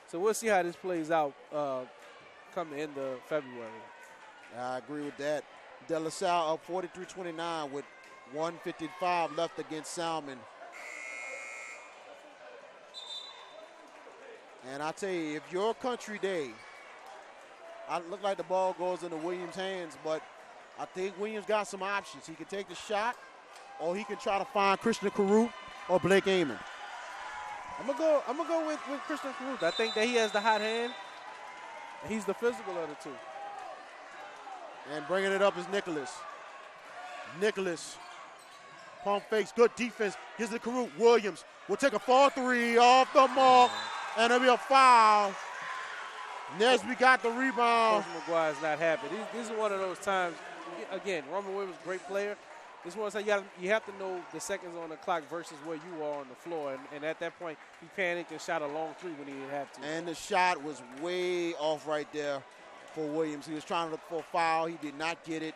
So we'll see how this plays out come the end of February. I agree with that. De La Salle up 43-29 with 1:55 left against Salmon. And I tell you, if you're Country Day, I look like the ball goes into Williams' hands, but I think Williams got some options. He can take the shot, or he can try to find Christian Caruth or Blake Amon. I'm gonna go with Christian Caruth. I think that he has the hot hand. He's the physical of the two. And bringing it up is Nicholas. Nicholas, pump fakes, good defense, gives it to Caruth. Williams will take a 4-3 off the mark, and it'll be a foul. Nesby got the rebound. Coach McGuire's not happy. This is one of those times, again, Roman Williams, great player. This is one of those times you have to know the seconds on the clock versus where you are on the floor. And at that point, he panicked and shot a long three when he didn't have to. And the shot was way off right there for Williams. He was trying to look for a foul. He did not get it.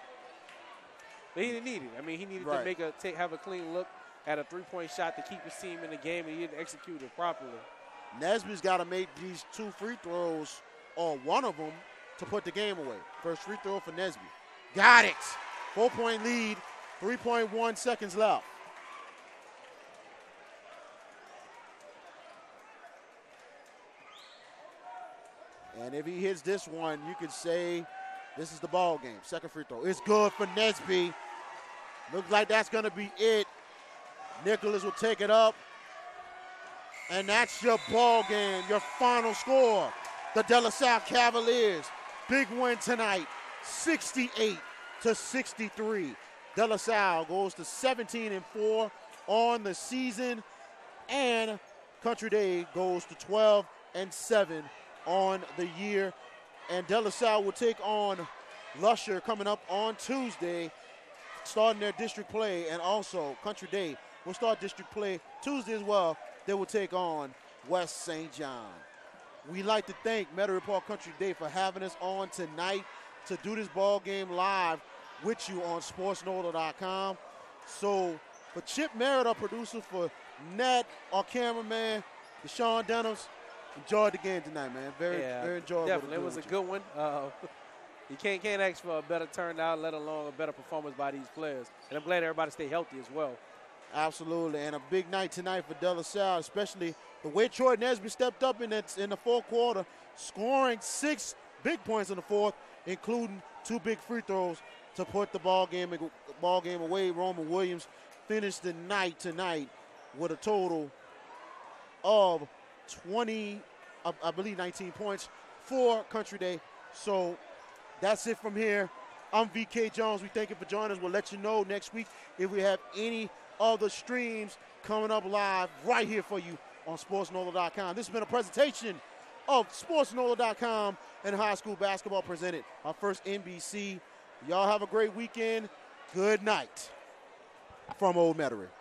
But he didn't need it. I mean, he needed to have a clean look at a three-point shot to keep his team in the game, and he didn't execute it properly. Nesby's got to make these 2 free throws, or one of them, to put the game away. First free throw for Nesby. Got it. 4-point lead, 3.1 seconds left. And if he hits this one, you could say this is the ball game. Second free throw. It's good for Nesby. Looks like that's going to be it. Nicholas will take it up. And that's your ball game, your final score. The De La Salle Cavaliers, big win tonight, 68-63. De La Salle goes to 17-4 on the season, and Country Day goes to 12-7 on the year. And De La Salle will take on Lusher coming up on Tuesday, starting their district play, and also Country Day will start district play Tuesday as well. They will take on West St. John. We'd like to thank Metairie Park Country Day for having us on tonight to do this ball game live with you on SportsNola.com. So for Chip Merritt, our producer, for Ned, our cameraman, Deshaun Denham's, enjoyed the game tonight, man. Very enjoyable. Definitely, it was a good one. You can't ask for a better turnout, let alone a better performance by these players. And I'm glad everybody stayed healthy as well. Absolutely, and a big night tonight for De La Salle, especially the way Troy Nesby stepped up in the fourth quarter, scoring 6 big points in the fourth, including 2 big free throws to put the ball game away. Roman Williams finished the night tonight with a total of 19 points for Country Day. So that's it from here. I'm VK Jones. We thank you for joining us. We'll let you know next week if we have any other streams coming up live right here for you on SportsNola.com. This has been a presentation of SportsNola.com and high school basketball presented our first NBC. Y'all have a great weekend. Good night. from Old Metairie.